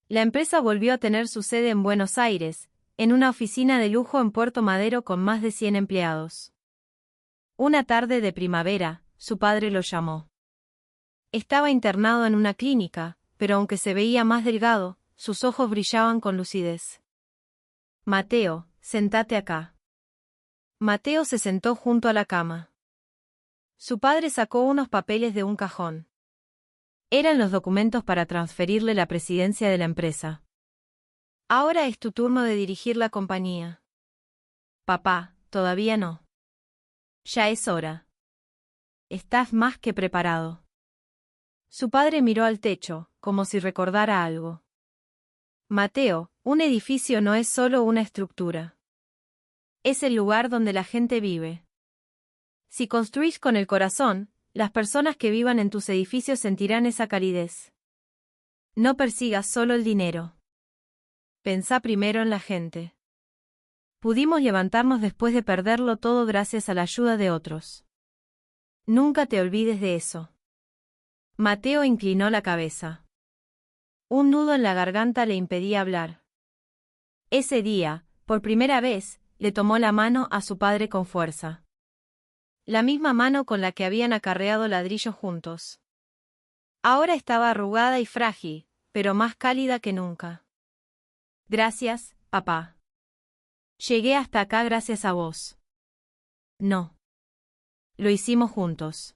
A: La empresa volvió a tener su sede en Buenos Aires, en una oficina de lujo en Puerto Madero con más de 100 empleados. Una tarde de primavera, su padre lo llamó. Estaba internado en una clínica, pero aunque se veía más delgado, sus ojos brillaban con lucidez. Mateo, sentate acá. Mateo se sentó junto a la cama. Su padre sacó unos papeles de un cajón. Eran los documentos para transferirle la presidencia de la empresa. Ahora es tu turno de dirigir la compañía. Papá, todavía no. Ya es hora. Estás más que preparado. Su padre miró al techo, como si recordara algo. Mateo, un edificio no es solo una estructura. Es el lugar donde la gente vive. Si construís con el corazón, las personas que vivan en tus edificios sentirán esa calidez. No persigas solo el dinero. Pensá primero en la gente. Pudimos levantarnos después de perderlo todo gracias a la ayuda de otros. Nunca te olvides de eso. Mateo inclinó la cabeza. Un nudo en la garganta le impedía hablar. Ese día, por primera vez, le tomó la mano a su padre con fuerza. La misma mano con la que habían acarreado ladrillos juntos. Ahora estaba arrugada y frágil, pero más cálida que nunca. Gracias, papá. Llegué hasta acá gracias a vos. No. Lo hicimos juntos.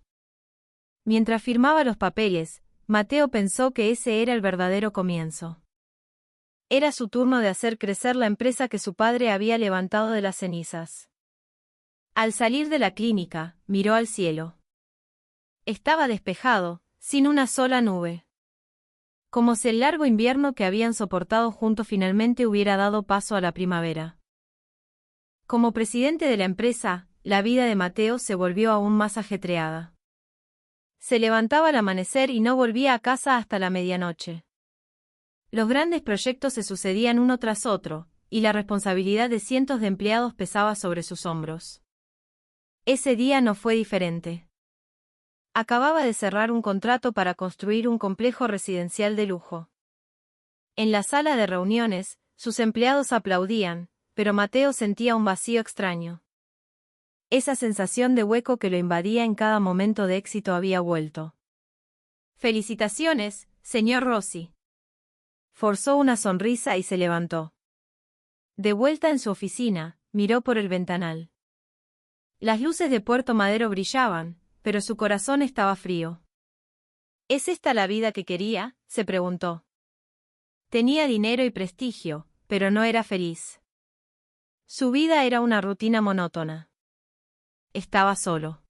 A: Mientras firmaba los papeles, Mateo pensó que ese era el verdadero comienzo. Era su turno de hacer crecer la empresa que su padre había levantado de las cenizas. Al salir de la clínica, miró al cielo. Estaba despejado, sin una sola nube. Como si el largo invierno que habían soportado juntos finalmente hubiera dado paso a la primavera. Como presidente de la empresa, la vida de Mateo se volvió aún más ajetreada. Se levantaba al amanecer y no volvía a casa hasta la medianoche. Los grandes proyectos se sucedían uno tras otro, y la responsabilidad de cientos de empleados pesaba sobre sus hombros. Ese día no fue diferente. Acababa de cerrar un contrato para construir un complejo residencial de lujo. En la sala de reuniones, sus empleados aplaudían, pero Mateo sentía un vacío extraño. Esa sensación de hueco que lo invadía en cada momento de éxito había vuelto. «Felicitaciones, señor Rossi». Forzó una sonrisa y se levantó. De vuelta en su oficina, miró por el ventanal. Las luces de Puerto Madero brillaban, pero su corazón estaba frío. ¿Es esta la vida que quería?, se preguntó. Tenía dinero y prestigio, pero no era feliz. Su vida era una rutina monótona. Estaba solo.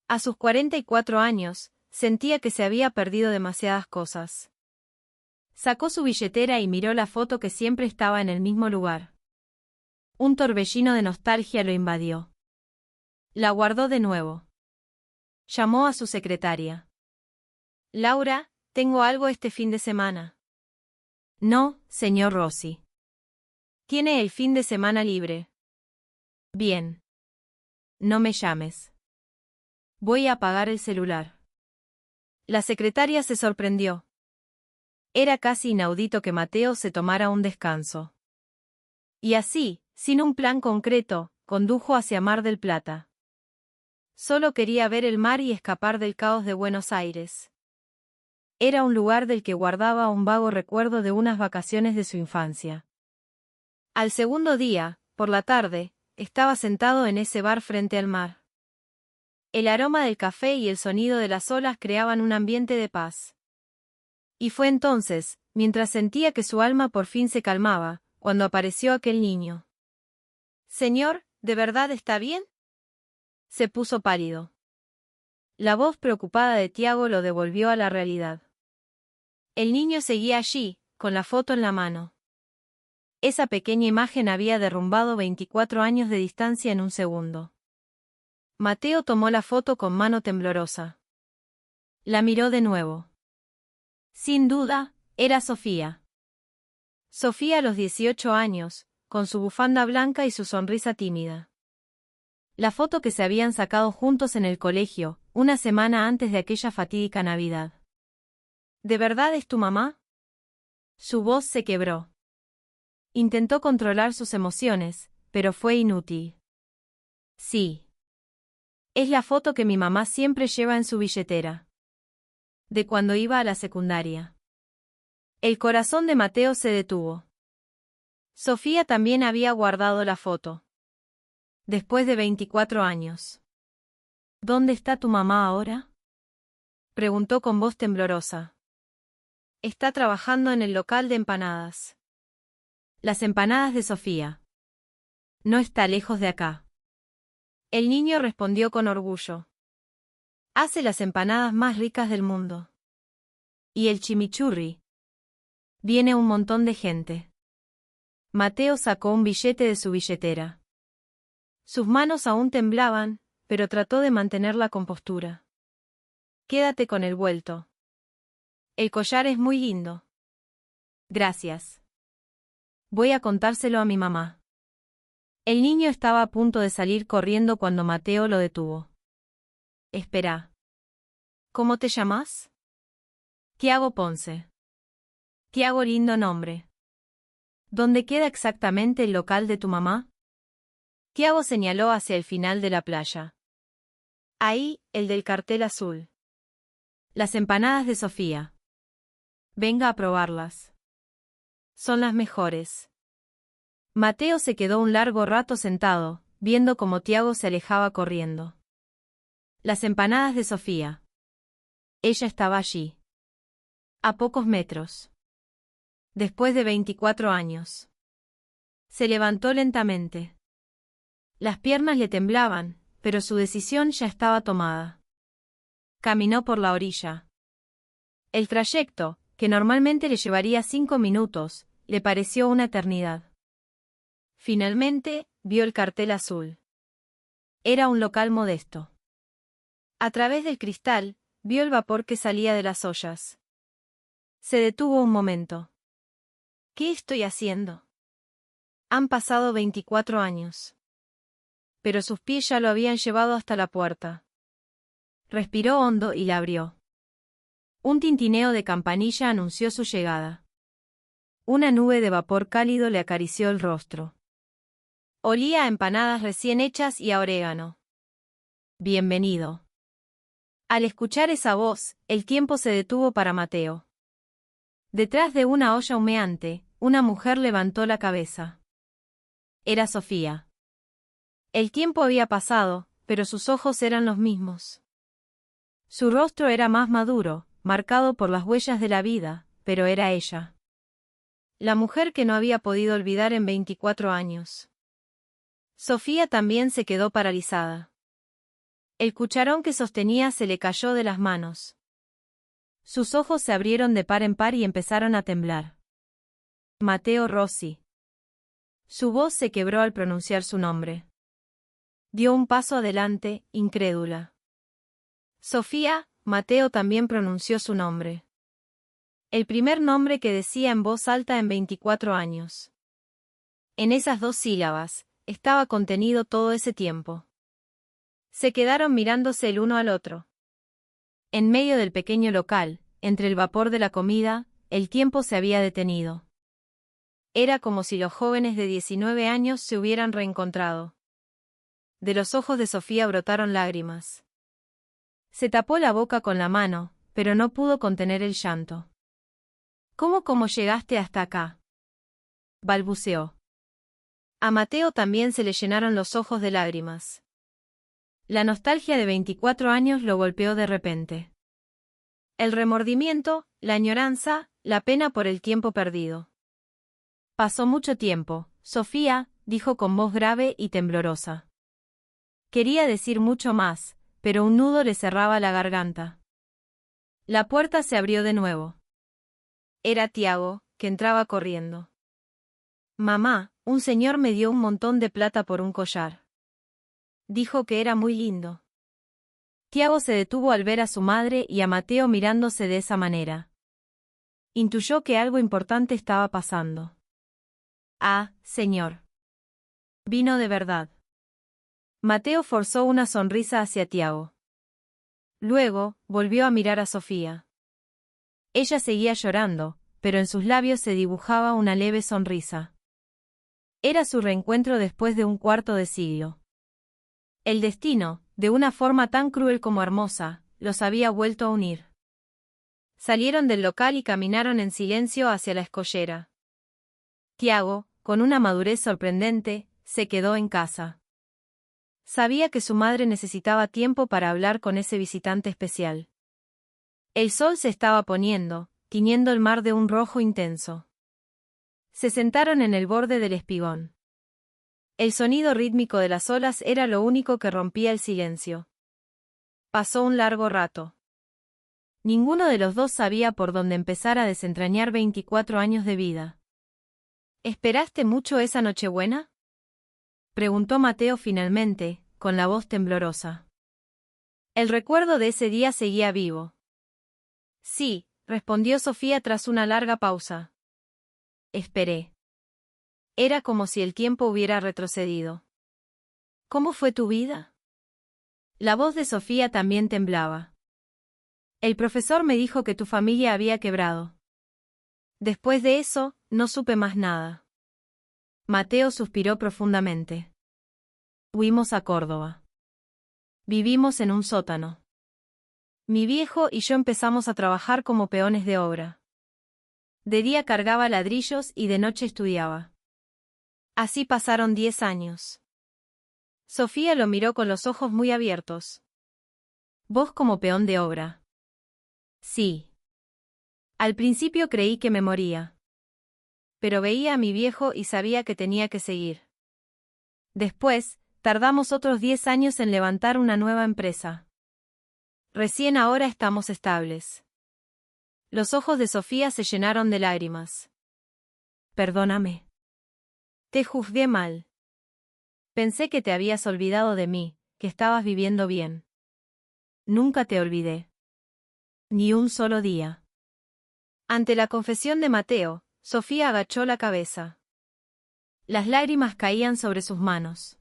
A: A sus 44 años, sentía que se había perdido demasiadas cosas. Sacó su billetera y miró la foto que siempre estaba en el mismo lugar. Un torbellino de nostalgia lo invadió. La guardó de nuevo. Llamó a su secretaria. «Laura, tengo algo este fin de semana». «No, señor Rossi». «Tiene el fin de semana libre». «Bien. No me llames. Voy a apagar el celular». La secretaria se sorprendió. Era casi inaudito que Mateo se tomara un descanso. Y así, sin un plan concreto, condujo hacia Mar del Plata. Solo quería ver el mar y escapar del caos de Buenos Aires. Era un lugar del que guardaba un vago recuerdo de unas vacaciones de su infancia. Al segundo día, por la tarde, estaba sentado en ese bar frente al mar. El aroma del café y el sonido de las olas creaban un ambiente de paz. Y fue entonces, mientras sentía que su alma por fin se calmaba, cuando apareció aquel niño. «Señor, ¿de verdad está bien?». Se puso pálido. La voz preocupada de Tiago lo devolvió a la realidad. El niño seguía allí, con la foto en la mano. Esa pequeña imagen había derrumbado 24 años de distancia en un segundo. Mateo tomó la foto con mano temblorosa. La miró de nuevo. Sin duda, era Sofía. Sofía a los 18 años, con su bufanda blanca y su sonrisa tímida. La foto que se habían sacado juntos en el colegio, una semana antes de aquella fatídica Navidad. ¿De verdad es tu mamá? Su voz se quebró. Intentó controlar sus emociones, pero fue inútil. Sí. Es la foto que mi mamá siempre lleva en su billetera. De cuando iba a la secundaria. El corazón de Mateo se detuvo. Sofía también había guardado la foto. Después de 24 años. ¿Dónde está tu mamá ahora?, preguntó con voz temblorosa. Está trabajando en el local de empanadas. Las empanadas de Sofía. No está lejos de acá. El niño respondió con orgullo. Hace las empanadas más ricas del mundo. ¿Y el chimichurri? Viene un montón de gente. Mateo sacó un billete de su billetera. Sus manos aún temblaban, pero trató de mantener la compostura. Quédate con el vuelto. El collar es muy lindo. Gracias. Voy a contárselo a mi mamá. El niño estaba a punto de salir corriendo cuando Mateo lo detuvo. Espera. ¿Cómo te llamas? Tiago Ponce. Tiago, lindo nombre. ¿Dónde queda exactamente el local de tu mamá? Tiago señaló hacia el final de la playa. Ahí, el del cartel azul. Las empanadas de Sofía. Venga a probarlas. Son las mejores. Mateo se quedó un largo rato sentado, viendo cómo Tiago se alejaba corriendo. Las empanadas de Sofía. Ella estaba allí. A pocos metros. Después de 24 años. Se levantó lentamente. Las piernas le temblaban, pero su decisión ya estaba tomada. Caminó por la orilla. El trayecto, que normalmente le llevaría 5 minutos, le pareció una eternidad. Finalmente, vio el cartel azul. Era un local modesto. A través del cristal, vio el vapor que salía de las ollas. Se detuvo un momento. ¿Qué estoy haciendo? Han pasado 24 años. Pero sus pies ya lo habían llevado hasta la puerta. Respiró hondo y la abrió. Un tintineo de campanilla anunció su llegada. Una nube de vapor cálido le acarició el rostro. Olía a empanadas recién hechas y a orégano. Bienvenido. Al escuchar esa voz, el tiempo se detuvo para Mateo. Detrás de una olla humeante, una mujer levantó la cabeza. Era Sofía. El tiempo había pasado, pero sus ojos eran los mismos. Su rostro era más maduro, marcado por las huellas de la vida, pero era ella. La mujer que no había podido olvidar en 24 años. Sofía también se quedó paralizada. El cucharón que sostenía se le cayó de las manos. Sus ojos se abrieron de par en par y empezaron a temblar. Mateo Rossi. Su voz se quebró al pronunciar su nombre. Dio un paso adelante, incrédula. Sofía, Mateo también pronunció su nombre. El primer nombre que decía en voz alta en 24 años. En esas 2 sílabas, estaba contenido todo ese tiempo. Se quedaron mirándose el uno al otro. En medio del pequeño local, entre el vapor de la comida, el tiempo se había detenido. Era como si los jóvenes de 19 años se hubieran reencontrado. De los ojos de Sofía brotaron lágrimas. Se tapó la boca con la mano, pero no pudo contener el llanto. ¿Cómo llegaste hasta acá?, balbuceó. A Mateo también se le llenaron los ojos de lágrimas. La nostalgia de 24 años lo golpeó de repente. El remordimiento, la añoranza, la pena por el tiempo perdido. Pasó mucho tiempo, Sofía, dijo con voz grave y temblorosa. Quería decir mucho más, pero un nudo le cerraba la garganta. La puerta se abrió de nuevo. Era Tiago, que entraba corriendo. Mamá, un señor me dio un montón de plata por un collar. Dijo que era muy lindo. Tiago se detuvo al ver a su madre y a Mateo mirándose de esa manera. Intuyó que algo importante estaba pasando. Ah, señor. Vino de verdad. Mateo forzó una sonrisa hacia Tiago. Luego, volvió a mirar a Sofía. Ella seguía llorando, pero en sus labios se dibujaba una leve sonrisa. Era su reencuentro después de un cuarto de siglo. El destino, de una forma tan cruel como hermosa, los había vuelto a unir. Salieron del local y caminaron en silencio hacia la escollera. Tiago, con una madurez sorprendente, se quedó en casa. Sabía que su madre necesitaba tiempo para hablar con ese visitante especial. El sol se estaba poniendo, tiñendo el mar de un rojo intenso. Se sentaron en el borde del espigón. El sonido rítmico de las olas era lo único que rompía el silencio. Pasó un largo rato. Ninguno de los dos sabía por dónde empezar a desentrañar 24 años de vida. ¿Esperaste mucho esa Nochebuena?, preguntó Mateo finalmente, con la voz temblorosa. El recuerdo de ese día seguía vivo. Sí, respondió Sofía tras una larga pausa. Esperé. Era como si el tiempo hubiera retrocedido. ¿Cómo fue tu vida? La voz de Sofía también temblaba. El profesor me dijo que tu familia había quebrado. Después de eso, no supe más nada. Mateo suspiró profundamente. Huimos a Córdoba. Vivimos en un sótano. Mi viejo y yo empezamos a trabajar como peones de obra. De día cargaba ladrillos y de noche estudiaba. Así pasaron 10 años. Sofía lo miró con los ojos muy abiertos. ¿Vos como peón de obra? Sí. Al principio creí que me moría. Pero veía a mi viejo y sabía que tenía que seguir. Después, tardamos otros 10 años en levantar una nueva empresa. Recién ahora estamos estables. Los ojos de Sofía se llenaron de lágrimas. Perdóname. Te juzgué mal. Pensé que te habías olvidado de mí, que estabas viviendo bien. Nunca te olvidé. Ni un solo día. Ante la confesión de Mateo, Sofía agachó la cabeza. Las lágrimas caían sobre sus manos.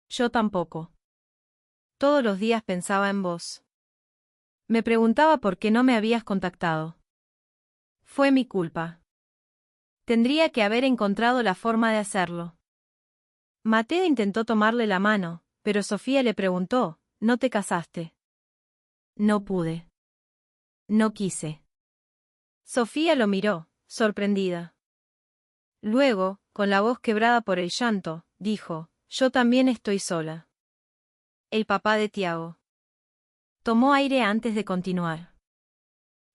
A: Yo tampoco. Todos los días pensaba en vos. Me preguntaba por qué no me habías contactado. Fue mi culpa. Tendría que haber encontrado la forma de hacerlo. Mateo intentó tomarle la mano, pero Sofía le preguntó, ¿no te casaste? No pude. No quise. Sofía lo miró, sorprendida. Luego, con la voz quebrada por el llanto, dijo, yo también estoy sola. El papá de Tiago. Tomó aire antes de continuar.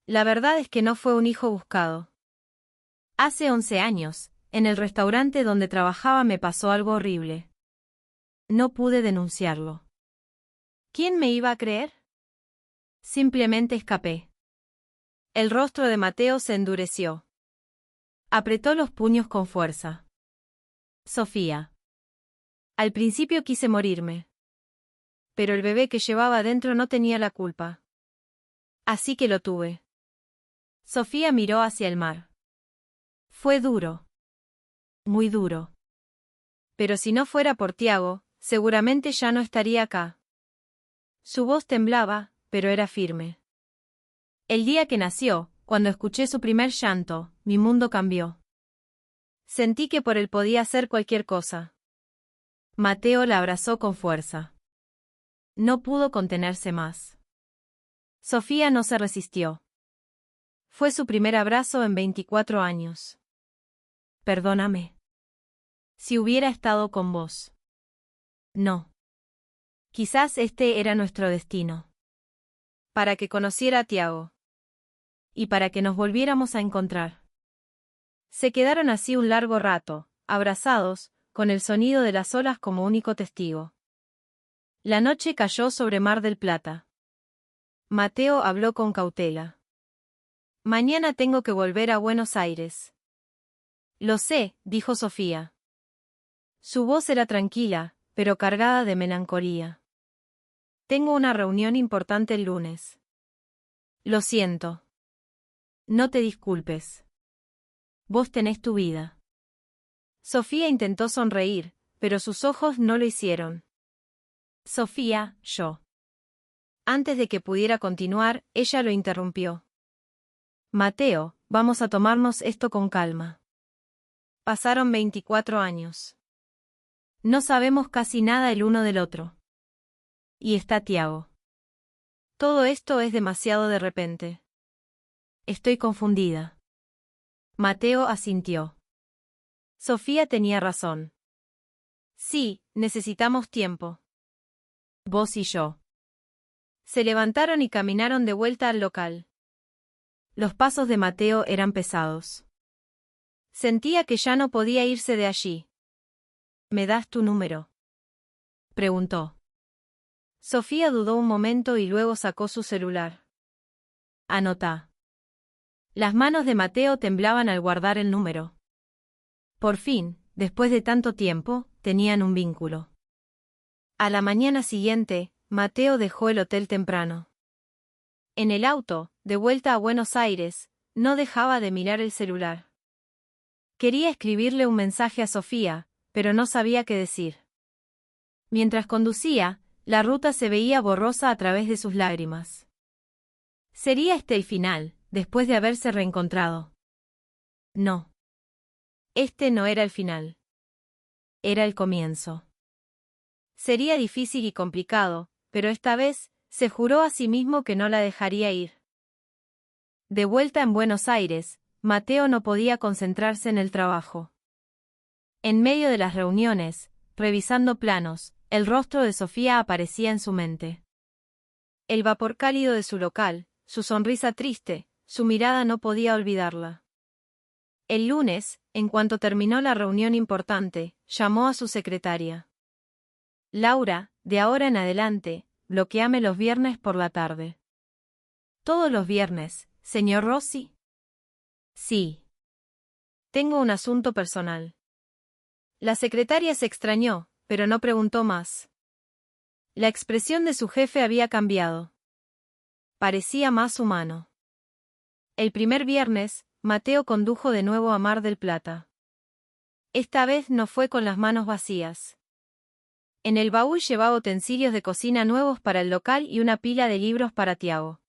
A: La verdad es que no fue un hijo buscado. Hace 11 años, en el restaurante donde trabajaba me pasó algo horrible. No pude denunciarlo. ¿Quién me iba a creer? Simplemente escapé. El rostro de Mateo se endureció. Apretó los puños con fuerza. Sofía. Al principio quise morirme. Pero el bebé que llevaba dentro no tenía la culpa. Así que lo tuve. Sofía miró hacia el mar. Fue duro. Muy duro. Pero si no fuera por Tiago, seguramente ya no estaría acá. Su voz temblaba, pero era firme. El día que nació, cuando escuché su primer llanto, mi mundo cambió. Sentí que por él podía hacer cualquier cosa. Mateo la abrazó con fuerza. No pudo contenerse más. Sofía no se resistió. Fue su primer abrazo en 24 años. Perdóname. Si hubiera estado con vos. No. Quizás este era nuestro destino. Para que conociera a Tiago. Y para que nos volviéramos a encontrar. Se quedaron así un largo rato, abrazados, con el sonido de las olas como único testigo. La noche cayó sobre Mar del Plata. Mateo habló con cautela. Mañana tengo que volver a Buenos Aires. Lo sé, dijo Sofía. Su voz era tranquila, pero cargada de melancolía. Tengo una reunión importante el lunes. Lo siento. No te disculpes. Vos tenés tu vida. Sofía intentó sonreír, pero sus ojos no lo hicieron. Sofía, yo. Antes de que pudiera continuar, ella lo interrumpió. Mateo, vamos a tomarnos esto con calma. Pasaron 24 años. No sabemos casi nada el uno del otro. Y está Tiago. Todo esto es demasiado de repente. Estoy confundida. Mateo asintió. Sofía tenía razón. Sí, necesitamos tiempo. Vos y yo. Se levantaron y caminaron de vuelta al local. Los pasos de Mateo eran pesados. Sentía que ya no podía irse de allí. ¿Me das tu número?, preguntó. Sofía dudó un momento y luego sacó su celular. Anotá. Las manos de Mateo temblaban al guardar el número. Por fin, después de tanto tiempo, tenían un vínculo. A la mañana siguiente, Mateo dejó el hotel temprano. En el auto, de vuelta a Buenos Aires, no dejaba de mirar el celular. Quería escribirle un mensaje a Sofía, pero no sabía qué decir. Mientras conducía, la ruta se veía borrosa a través de sus lágrimas. ¿Sería este el final, después de haberse reencontrado? No. Este no era el final. Era el comienzo. Sería difícil y complicado, pero esta vez, se juró a sí mismo que no la dejaría ir. De vuelta en Buenos Aires, Mateo no podía concentrarse en el trabajo. En medio de las reuniones, revisando planos, el rostro de Sofía aparecía en su mente. El vapor cálido de su local, su sonrisa triste, su mirada no podía olvidarla. El lunes, en cuanto terminó la reunión importante, llamó a su secretaria. Laura, de ahora en adelante, bloqueame los viernes por la tarde. ¿Todos los viernes, señor Rossi? Sí. Tengo un asunto personal. La secretaria se extrañó, pero no preguntó más. La expresión de su jefe había cambiado. Parecía más humano. El primer viernes, Mateo condujo de nuevo a Mar del Plata. Esta vez no fue con las manos vacías. En el baúl llevaba utensilios de cocina nuevos para el local y una pila de libros para Tiago.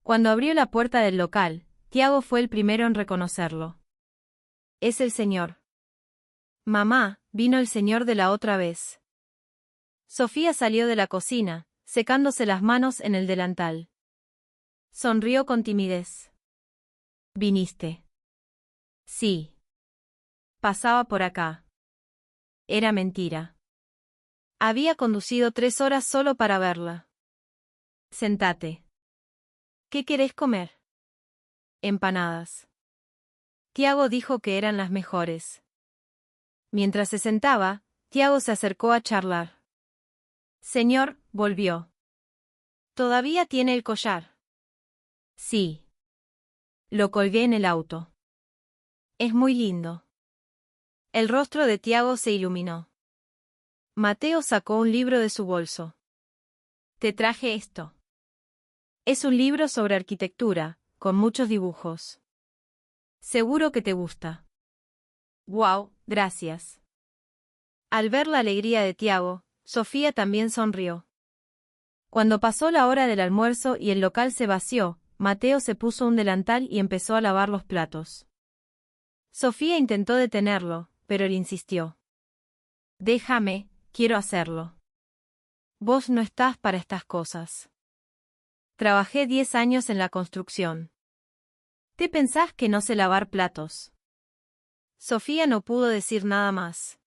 A: Cuando abrió la puerta del local, Tiago fue el primero en reconocerlo. Es el señor. Mamá, vino el señor de la otra vez. Sofía salió de la cocina, secándose las manos en el delantal. Sonrió con timidez. ¿Viniste? Sí. Pasaba por acá. Era mentira. Había conducido 3 horas solo para verla. Sentate. ¿Qué querés comer? Empanadas. Tiago dijo que eran las mejores. Mientras se sentaba, Tiago se acercó a charlar. Señor, volvió. ¿Todavía tiene el collar? Sí. Lo colgué en el auto. Es muy lindo. El rostro de Tiago se iluminó. Mateo sacó un libro de su bolso. Te traje esto. Es un libro sobre arquitectura, con muchos dibujos. Seguro que te gusta. Wow, gracias. Al ver la alegría de Tiago, Sofía también sonrió. Cuando pasó la hora del almuerzo y el local se vació, Mateo se puso un delantal y empezó a lavar los platos. Sofía intentó detenerlo, pero él insistió. Déjame, quiero hacerlo. Vos no estás para estas cosas. Trabajé 10 años en la construcción. ¿Te pensás que no sé lavar platos? Sofía no pudo decir nada más.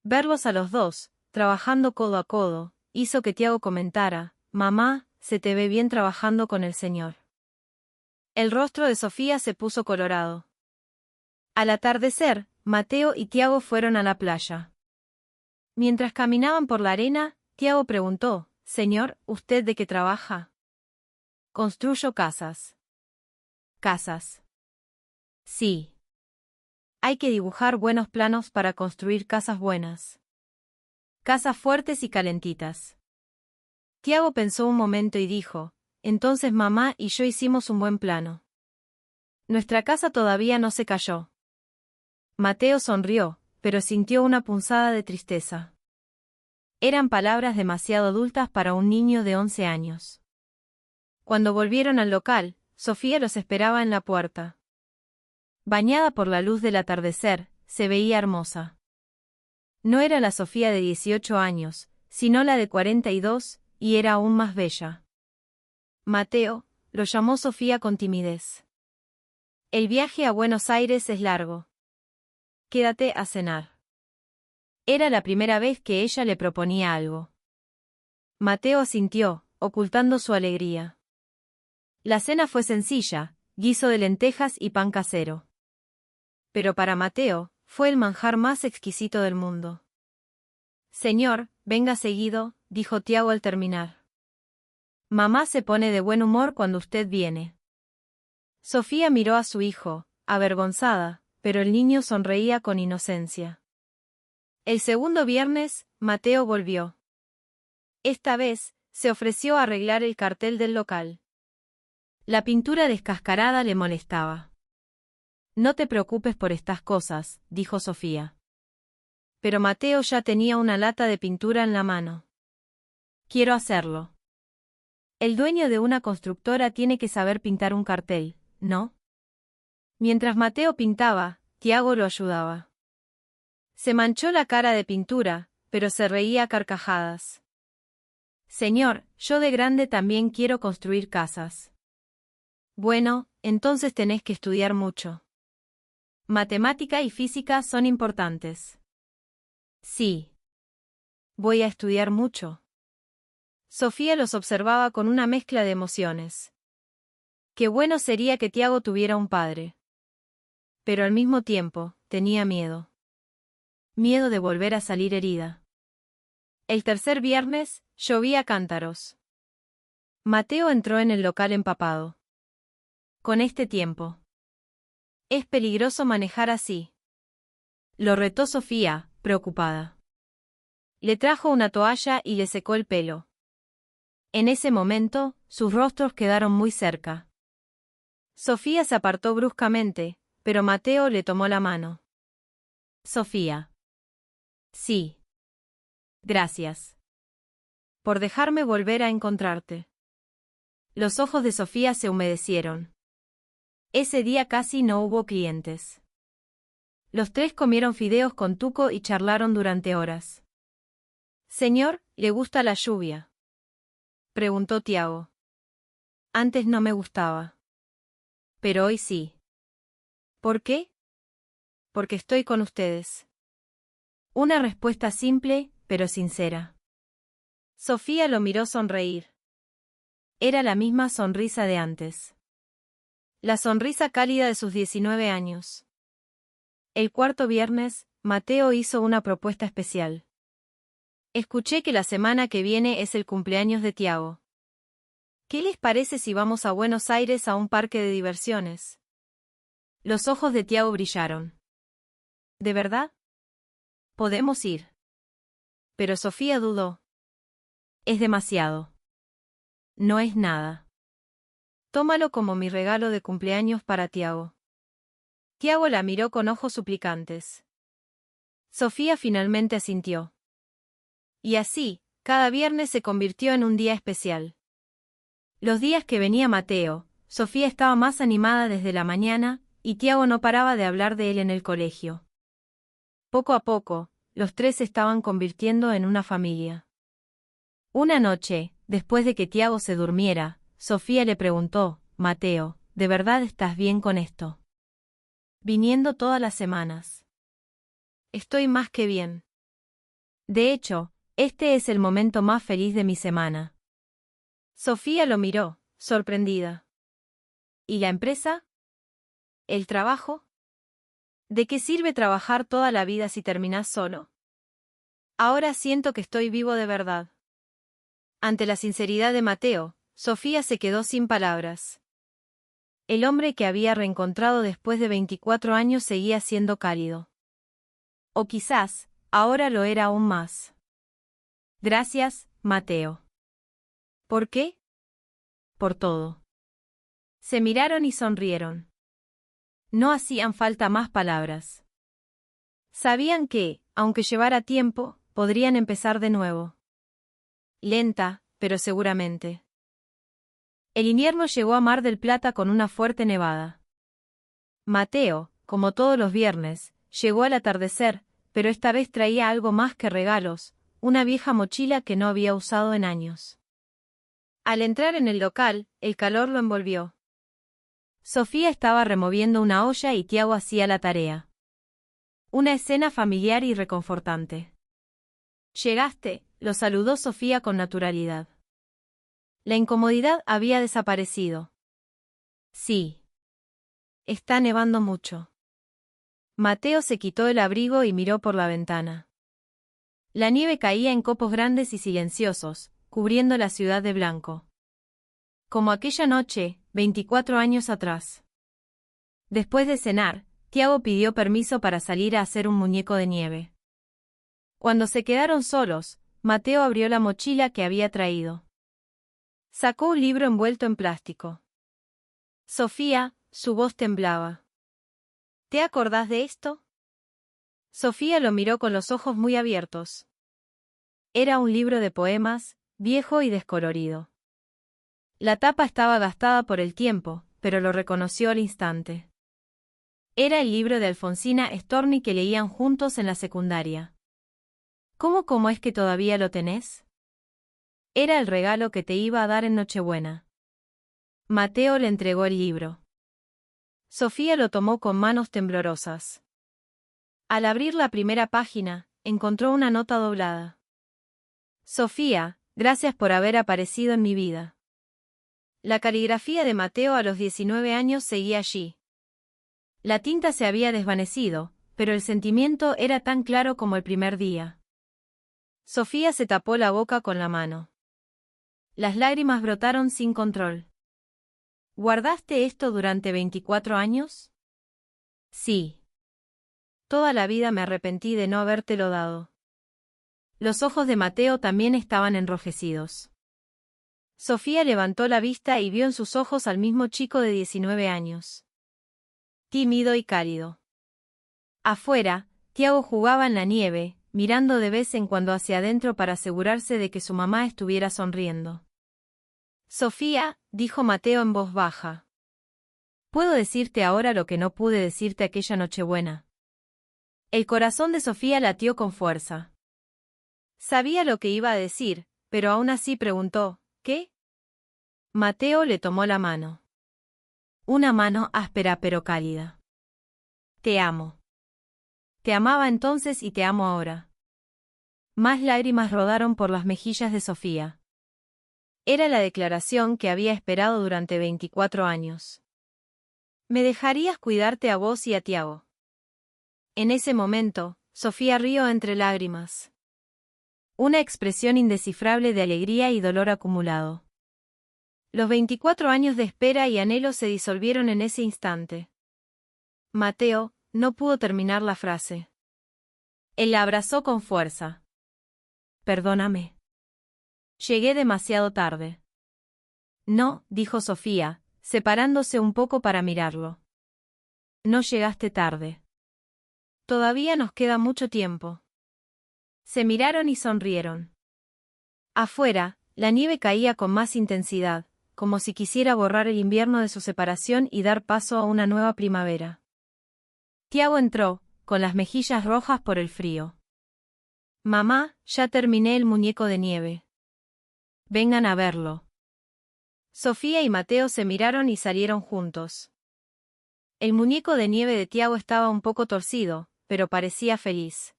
A: Verlos a los dos, trabajando codo a codo, hizo que Tiago comentara: «Mamá, se te ve bien trabajando con el Señor». El rostro de Sofía se puso colorado. Al atardecer, Mateo y Tiago fueron a la playa. Mientras caminaban por la arena, Tiago preguntó: «Señor, ¿usted de qué trabaja?» «Construyo casas». «¿Casas?» «Sí. Hay que dibujar buenos planos para construir casas buenas. Casas fuertes y calentitas». Tiago pensó un momento y dijo: «Entonces mamá y yo hicimos un buen plano. Nuestra casa todavía no se cayó». Mateo sonrió, pero sintió una punzada de tristeza. Eran palabras demasiado adultas para un niño de 11 años. Cuando volvieron al local, Sofía los esperaba en la puerta. Bañada por la luz del atardecer, se veía hermosa. No era la Sofía de 18 años, sino la de 42, y era aún más bella. «Mateo», lo llamó Sofía con timidez. «El viaje a Buenos Aires es largo. Quédate a cenar». Era la primera vez que ella le proponía algo. Mateo asintió, ocultando su alegría. La cena fue sencilla, guiso de lentejas y pan casero. Pero para Mateo, fue el manjar más exquisito del mundo. «Señor, venga seguido», dijo Tiago al terminar. «Mamá se pone de buen humor cuando usted viene». Sofía miró a su hijo, avergonzada, pero el niño sonreía con inocencia. El segundo viernes, Mateo volvió. Esta vez, se ofreció a arreglar el cartel del local. La pintura descascarada le molestaba. «No te preocupes por estas cosas», dijo Sofía. Pero Mateo ya tenía una lata de pintura en la mano. «Quiero hacerlo». El dueño de una constructora tiene que saber pintar un cartel, ¿no? Mientras Mateo pintaba, Tiago lo ayudaba. Se manchó la cara de pintura, pero se reía a carcajadas. «Señor, yo de grande también quiero construir casas». «Bueno, entonces tenés que estudiar mucho. Matemática y física son importantes». «Sí. Voy a estudiar mucho». Sofía los observaba con una mezcla de emociones. Qué bueno sería que Tiago tuviera un padre. Pero al mismo tiempo, tenía miedo. Miedo de volver a salir herida. El tercer viernes, llovía a cántaros. Mateo entró en el local empapado. «Con este tiempo. Es peligroso manejar así». Lo retó Sofía, preocupada. Le trajo una toalla y le secó el pelo. En ese momento, sus rostros quedaron muy cerca. Sofía se apartó bruscamente, pero Mateo le tomó la mano. «Sofía». «Sí. Gracias. Por dejarme volver a encontrarte». Los ojos de Sofía se humedecieron. Ese día casi no hubo clientes. Los tres comieron fideos con tuco y charlaron durante horas. «Señor, ¿le gusta la lluvia?», preguntó Tiago. «Antes no me gustaba. Pero hoy sí». «¿Por qué?». «Porque estoy con ustedes». Una respuesta simple, pero sincera. Sofía lo miró sonreír. Era la misma sonrisa de antes. La sonrisa cálida de sus 19 años. El cuarto viernes, Mateo hizo una propuesta especial. «Escuché que la semana que viene es el cumpleaños de Tiago. ¿Qué les parece si vamos a Buenos Aires a un parque de diversiones?». Los ojos de Tiago brillaron. «¿De verdad? Podemos ir». Pero Sofía dudó. «Es demasiado». «No es nada. Tómalo como mi regalo de cumpleaños para Tiago». Tiago la miró con ojos suplicantes. Sofía finalmente asintió. Y así, cada viernes se convirtió en un día especial. Los días que venía Mateo, Sofía estaba más animada desde la mañana, y Tiago no paraba de hablar de él en el colegio. Poco a poco, los tres se estaban convirtiendo en una familia. Una noche, después de que Tiago se durmiera, Sofía le preguntó: «Mateo, ¿de verdad estás bien con esto? Viniendo todas las semanas». «Estoy más que bien. De hecho, Este es el momento más feliz de mi semana. Sofía lo miró, sorprendida. ¿Y la empresa? ¿El trabajo? ¿De qué sirve trabajar toda la vida si terminás solo? Ahora siento que estoy vivo de verdad. Ante la sinceridad de Mateo, Sofía se quedó sin palabras. El hombre que había reencontrado después de 24 años seguía siendo cálido. O quizás, ahora lo era aún más. Gracias, Mateo. ¿Por qué? Por todo. Se miraron y sonrieron. No hacían falta más palabras. Sabían que, aunque llevara tiempo, podrían empezar de nuevo. Lenta, pero seguramente. El invierno llegó a Mar del Plata con una fuerte nevada. Mateo, como todos los viernes, llegó al atardecer, pero esta vez traía algo más que regalos, una vieja mochila que no había usado en años. Al entrar en el local, el calor lo envolvió. Sofía estaba removiendo una olla y Tiago hacía la tarea. Una escena familiar y reconfortante. «Llegaste», lo saludó Sofía con naturalidad. La incomodidad había desaparecido. «Sí. Está nevando mucho». Mateo se quitó el abrigo y miró por la ventana. La nieve caía en copos grandes y silenciosos, cubriendo la ciudad de blanco. Como aquella noche, 24 años atrás. Después de cenar, Tiago pidió permiso para salir a hacer un muñeco de nieve. Cuando se quedaron solos, Mateo abrió la mochila que había traído. Sacó un libro envuelto en plástico. Sofía, su voz temblaba. ¿Te acordás de esto? Sofía lo miró con los ojos muy abiertos. Era un libro de poemas, viejo y descolorido. La tapa estaba gastada por el tiempo, pero lo reconoció al instante. Era el libro de Alfonsina Storni que leían juntos en la secundaria. ¿Cómo es que todavía lo tenés? Era el regalo que te iba a dar en Nochebuena. Mateo le entregó el libro. Sofía lo tomó con manos temblorosas. Al abrir la primera página, encontró una nota doblada. Sofía, gracias por haber aparecido en mi vida. La caligrafía de Mateo a los 19 años seguía allí. La tinta se había desvanecido, pero el sentimiento era tan claro como el primer día. Sofía se tapó la boca con la mano. Las lágrimas brotaron sin control. ¿Guardaste esto durante 24 años? Sí. Toda la vida me arrepentí de no habértelo dado. Los ojos de Mateo también estaban enrojecidos. Sofía levantó la vista y vio en sus ojos al mismo chico de 19 años. Tímido y cálido. Afuera, Tiago jugaba en la nieve, mirando de vez en cuando hacia adentro para asegurarse de que su mamá estuviera sonriendo. Sofía, dijo Mateo en voz baja. ¿Puedo decirte ahora lo que no pude decirte aquella Nochebuena? El corazón de Sofía latió con fuerza. Sabía lo que iba a decir, pero aún así preguntó, ¿qué? Mateo le tomó la mano. Una mano áspera pero cálida. Te amo. Te amaba entonces y te amo ahora. Más lágrimas rodaron por las mejillas de Sofía. Era la declaración que había esperado durante 24 años. ¿Me dejarías cuidarte a vos y a Tiago? En ese momento, Sofía rió entre lágrimas. Una expresión indescifrable de alegría y dolor acumulado. Los 24 años de espera y anhelo se disolvieron en ese instante. Mateo no pudo terminar la frase. Él la abrazó con fuerza. Perdóname. Llegué demasiado tarde. No, dijo Sofía, separándose un poco para mirarlo. No llegaste tarde. Todavía nos queda mucho tiempo. Se miraron y sonrieron. Afuera, la nieve caía con más intensidad, como si quisiera borrar el invierno de su separación y dar paso a una nueva primavera. Tiago entró, con las mejillas rojas por el frío. Mamá, ya terminé el muñeco de nieve. Vengan a verlo. Sofía y Mateo se miraron y salieron juntos. El muñeco de nieve de Tiago estaba un poco torcido, pero parecía feliz.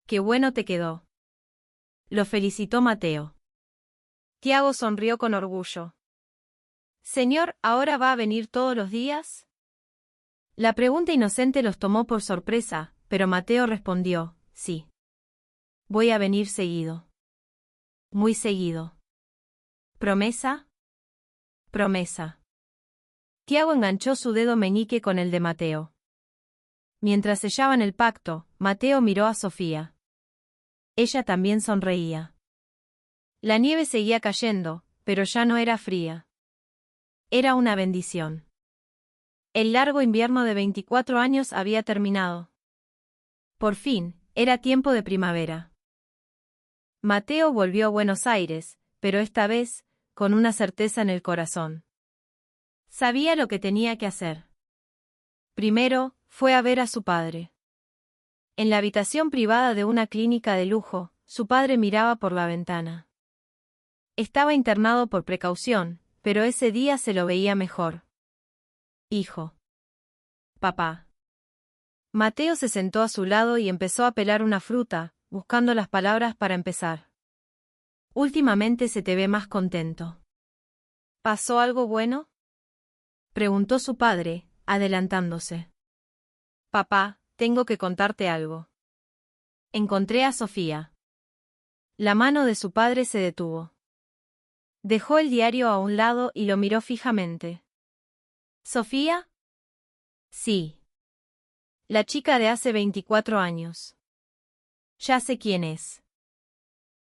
A: Qué bueno te quedó. Lo felicitó Mateo. Tiago sonrió con orgullo. Señor, ¿ahora va a venir todos los días? La pregunta inocente los tomó por sorpresa, pero Mateo respondió, sí. Voy a venir seguido. Muy seguido. ¿Promesa? Promesa. Tiago enganchó su dedo meñique con el de Mateo. Mientras sellaban el pacto, Mateo miró a Sofía. Ella también sonreía. La nieve seguía cayendo, pero ya no era fría. Era una bendición. El largo invierno de 24 años había terminado. Por fin, era tiempo de primavera. Mateo volvió a Buenos Aires, pero esta vez, con una certeza en el corazón. Sabía lo que tenía que hacer. Primero, fue a ver a su padre. En la habitación privada de una clínica de lujo, su padre miraba por la ventana. Estaba internado por precaución, pero ese día se lo veía mejor. Hijo. Papá. Mateo se sentó a su lado y empezó a pelar una fruta, buscando las palabras para empezar. Últimamente se te ve más contento. ¿Pasó algo bueno? Preguntó su padre, adelantándose. Papá, tengo que contarte algo. Encontré a Sofía. La mano de su padre se detuvo. Dejó el diario a un lado y lo miró fijamente. ¿Sofía? Sí. La chica de hace 24 años. Ya sé quién es.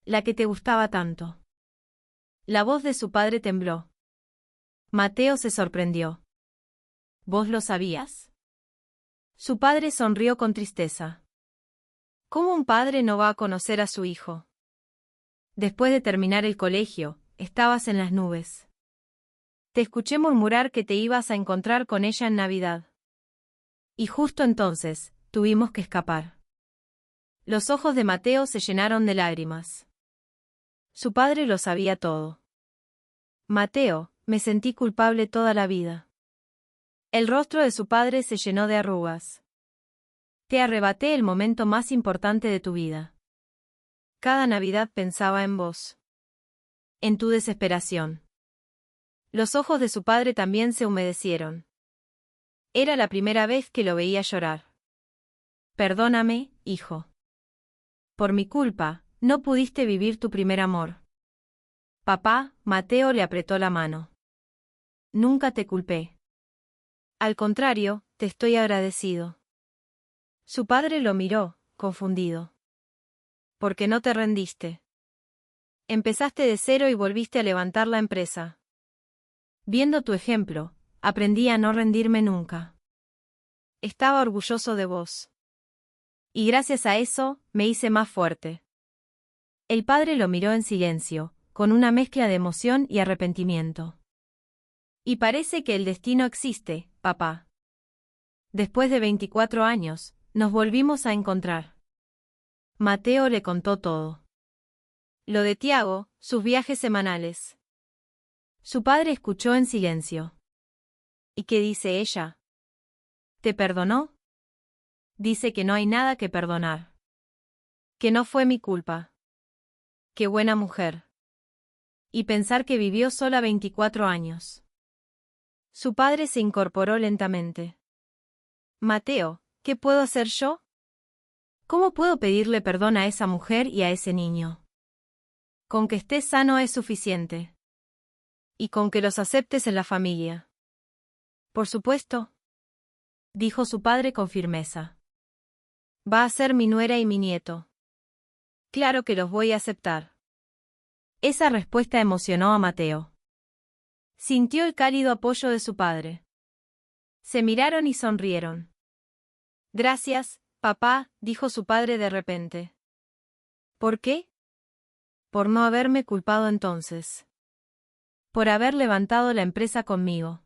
A: La que te gustaba tanto. La voz de su padre tembló. Mateo se sorprendió. ¿Vos lo sabías? Su padre sonrió con tristeza. ¿Cómo un padre no va a conocer a su hijo? Después de terminar el colegio, estabas en las nubes. Te escuché murmurar que te ibas a encontrar con ella en Navidad. Y justo entonces, tuvimos que escapar. Los ojos de Mateo se llenaron de lágrimas. Su padre lo sabía todo. Mateo, me sentí culpable toda la vida. El rostro de su padre se llenó de arrugas. Te arrebaté el momento más importante de tu vida. Cada Navidad pensaba en vos. En tu desesperación. Los ojos de su padre también se humedecieron. Era la primera vez que lo veía llorar. Perdóname, hijo. Por mi culpa, no pudiste vivir tu primer amor. Papá, Mateo le apretó la mano. Nunca te culpé. Al contrario, te estoy agradecido. Su padre lo miró, confundido. ¿Por qué no te rendiste? Empezaste de cero y volviste a levantar la empresa. Viendo tu ejemplo, aprendí a no rendirme nunca. Estaba orgulloso de vos. Y gracias a eso, me hice más fuerte. El padre lo miró en silencio, con una mezcla de emoción y arrepentimiento. Y parece que el destino existe, papá. Después de 24 años, nos volvimos a encontrar. Mateo le contó todo. Lo de Tiago, sus viajes semanales. Su padre escuchó en silencio. ¿Y qué dice ella? ¿Te perdonó? Dice que no hay nada que perdonar. Que no fue mi culpa. Qué buena mujer. Y pensar que vivió sola 24 años. Su padre se incorporó lentamente. Mateo, ¿qué puedo hacer yo? ¿Cómo puedo pedirle perdón a esa mujer y a ese niño? Con que estés sano es suficiente. Y con que los aceptes en la familia. Por supuesto, dijo su padre con firmeza. Va a ser mi nuera y mi nieto. Claro que los voy a aceptar. Esa respuesta emocionó a Mateo. Sintió el cálido apoyo de su padre. Se miraron y sonrieron. Gracias, papá, dijo su padre de repente. ¿Por qué? Por no haberme culpado entonces. Por haber levantado la empresa conmigo.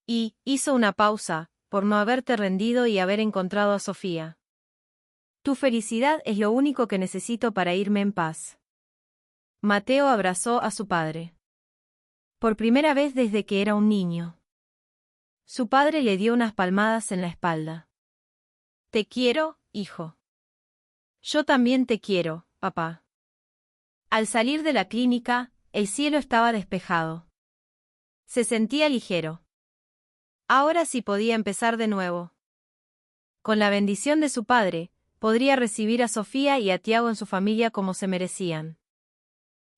A: Y, hizo una pausa, por no haberte rendido y haber encontrado a Sofía. Tu felicidad es lo único que necesito para irme en paz. Mateo abrazó a su padre. Por primera vez desde que era un niño. Su padre le dio unas palmadas en la espalda. Te quiero, hijo. Yo también te quiero, papá. Al salir de la clínica, el cielo estaba despejado. Se sentía ligero. Ahora sí podía empezar de nuevo. Con la bendición de su padre, podría recibir a Sofía y a Tiago en su familia como se merecían.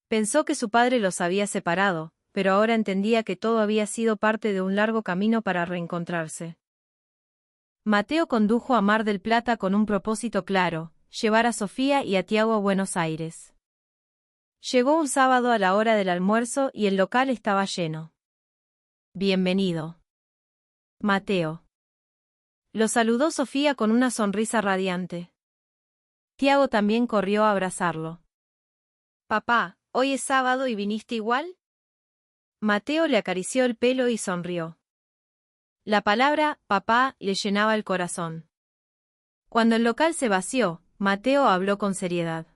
A: Pensó que su padre los había separado, pero ahora entendía que todo había sido parte de un largo camino para reencontrarse. Mateo condujo a Mar del Plata con un propósito claro: llevar a Sofía y a Tiago a Buenos Aires. Llegó un sábado a la hora del almuerzo y el local estaba lleno. Bienvenido, Mateo. Lo saludó Sofía con una sonrisa radiante. Tiago también corrió a abrazarlo. Papá, ¿hoy es sábado y viniste igual? Mateo le acarició el pelo y sonrió. La palabra papá le llenaba el corazón. Cuando el local se vació, Mateo habló con seriedad.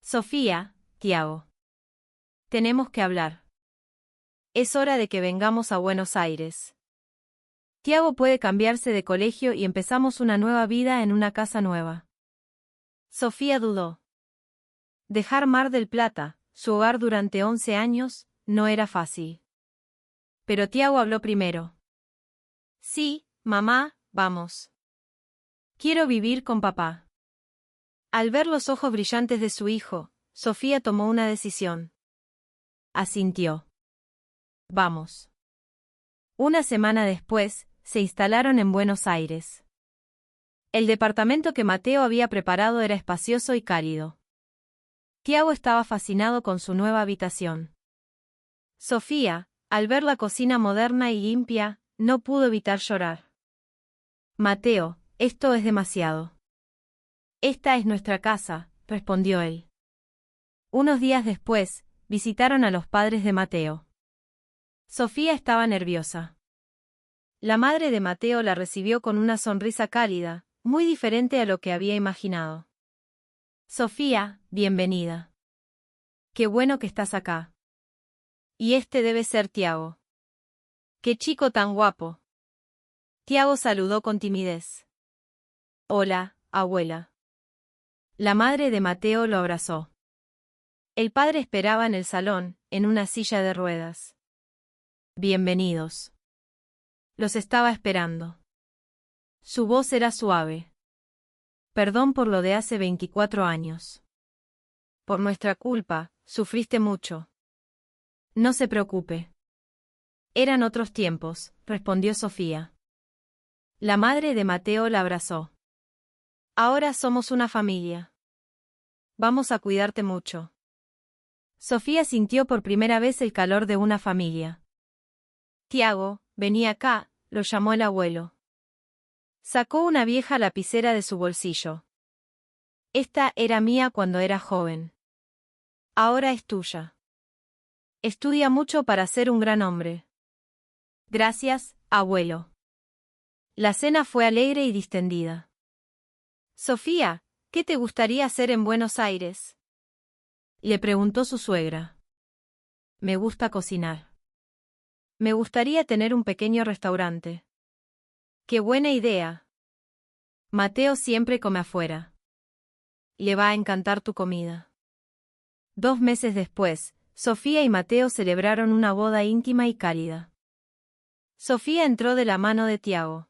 A: Sofía, Tiago. Tenemos que hablar. Es hora de que vengamos a Buenos Aires. Tiago puede cambiarse de colegio y empezamos una nueva vida en una casa nueva. Sofía dudó. Dejar Mar del Plata, su hogar durante 11 años, no era fácil. Pero Tiago habló primero. Sí, mamá, vamos. Quiero vivir con papá. Al ver los ojos brillantes de su hijo, Sofía tomó una decisión. Asintió. Vamos. Una semana después, se instalaron en Buenos Aires. El departamento que Mateo había preparado era espacioso y cálido. Tiago estaba fascinado con su nueva habitación. Sofía, al ver la cocina moderna y limpia, no pudo evitar llorar. Mateo, esto es demasiado. Esta es nuestra casa, respondió él. Unos días después, visitaron a los padres de Mateo. Sofía estaba nerviosa. La madre de Mateo la recibió con una sonrisa cálida, muy diferente a lo que había imaginado. Sofía, bienvenida. Qué bueno que estás acá. Y este debe ser Tiago. Qué chico tan guapo. Tiago saludó con timidez. Hola, abuela. La madre de Mateo lo abrazó. El padre esperaba en el salón, en una silla de ruedas. Bienvenidos. Los estaba esperando. Su voz era suave. Perdón por lo de hace 24 años. Por nuestra culpa, sufriste mucho. No se preocupe. Eran otros tiempos, respondió Sofía. La madre de Mateo la abrazó. Ahora somos una familia. Vamos a cuidarte mucho. Sofía sintió por primera vez el calor de una familia. Tiago, vení acá, lo llamó el abuelo. Sacó una vieja lapicera de su bolsillo. Esta era mía cuando era joven. Ahora es tuya. Estudia mucho para ser un gran hombre. Gracias, abuelo. La cena fue alegre y distendida. Sofía, ¿qué te gustaría hacer en Buenos Aires? Le preguntó su suegra. Me gusta cocinar. Me gustaría tener un pequeño restaurante. ¡Qué buena idea! Mateo siempre come afuera. Le va a encantar tu comida. 2 meses después, Sofía y Mateo celebraron una boda íntima y cálida. Sofía entró de la mano de Tiago.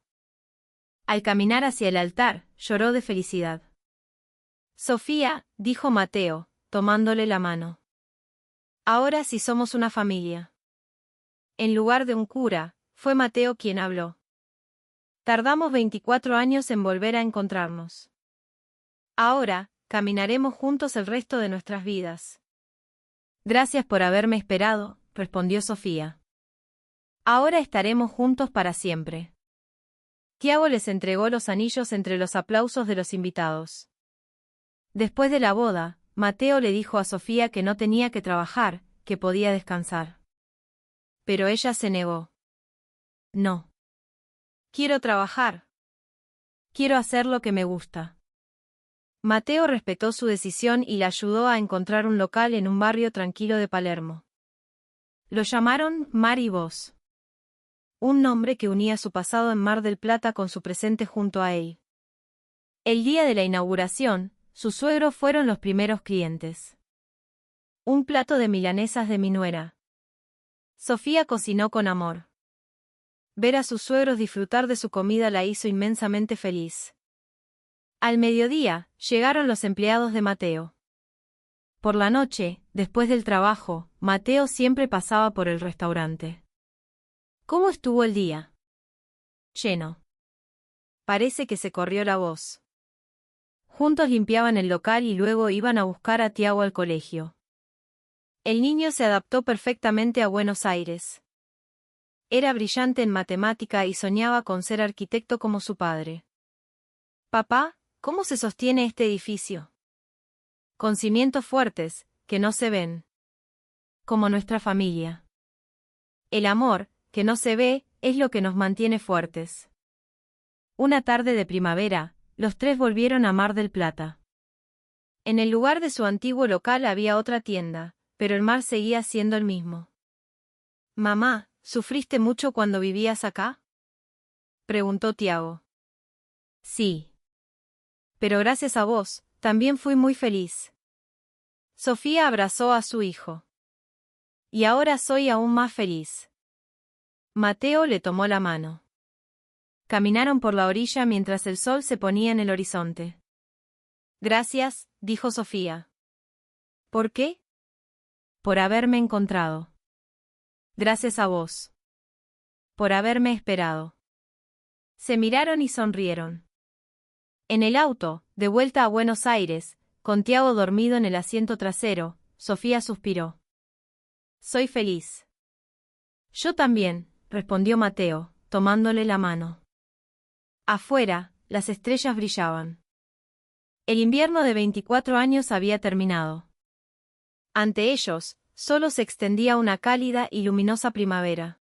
A: Al caminar hacia el altar, lloró de felicidad. Sofía, dijo Mateo, tomándole la mano. Ahora sí somos una familia. En lugar de un cura, fue Mateo quien habló. Tardamos 24 años en volver a encontrarnos. Ahora, caminaremos juntos el resto de nuestras vidas. Gracias por haberme esperado, respondió Sofía. Ahora estaremos juntos para siempre. Tiago les entregó los anillos entre los aplausos de los invitados. Después de la boda, Mateo le dijo a Sofía que no tenía que trabajar, que podía descansar. Pero ella se negó. No. Quiero trabajar. Quiero hacer lo que me gusta. Mateo respetó su decisión y la ayudó a encontrar un local en un barrio tranquilo de Palermo. Lo llamaron Mar y Voz. Un nombre que unía su pasado en Mar del Plata con su presente junto a él. El día de la inauguración, sus suegros fueron los primeros clientes. Un plato de milanesas de mi nuera. Sofía cocinó con amor. Ver a sus suegros disfrutar de su comida la hizo inmensamente feliz. Al mediodía, llegaron los empleados de Mateo. Por la noche, después del trabajo, Mateo siempre pasaba por el restaurante. ¿Cómo estuvo el día? Lleno. Parece que se corrió la voz. Juntos limpiaban el local y luego iban a buscar a Tiago al colegio. El niño se adaptó perfectamente a Buenos Aires. Era brillante en matemática y soñaba con ser arquitecto como su padre. Papá, ¿cómo se sostiene este edificio? Con cimientos fuertes, que no se ven. Como nuestra familia. El amor, que no se ve, es lo que nos mantiene fuertes. Una tarde de primavera, los tres volvieron a Mar del Plata. En el lugar de su antiguo local había otra tienda, pero el mar seguía siendo el mismo. Mamá, ¿sufriste mucho cuando vivías acá? Preguntó Tiago. Sí. Pero gracias a vos, también fui muy feliz. Sofía abrazó a su hijo. Y ahora soy aún más feliz. Mateo le tomó la mano. Caminaron por la orilla mientras el sol se ponía en el horizonte. Gracias, dijo Sofía. ¿Por qué? Por haberme encontrado. Gracias a vos. Por haberme esperado. Se miraron y sonrieron. En el auto, de vuelta a Buenos Aires, con Tiago dormido en el asiento trasero, Sofía suspiró. Soy feliz. Yo también, respondió Mateo, tomándole la mano. Afuera, las estrellas brillaban. El invierno de 24 años había terminado. Ante ellos, solo se extendía una cálida y luminosa primavera.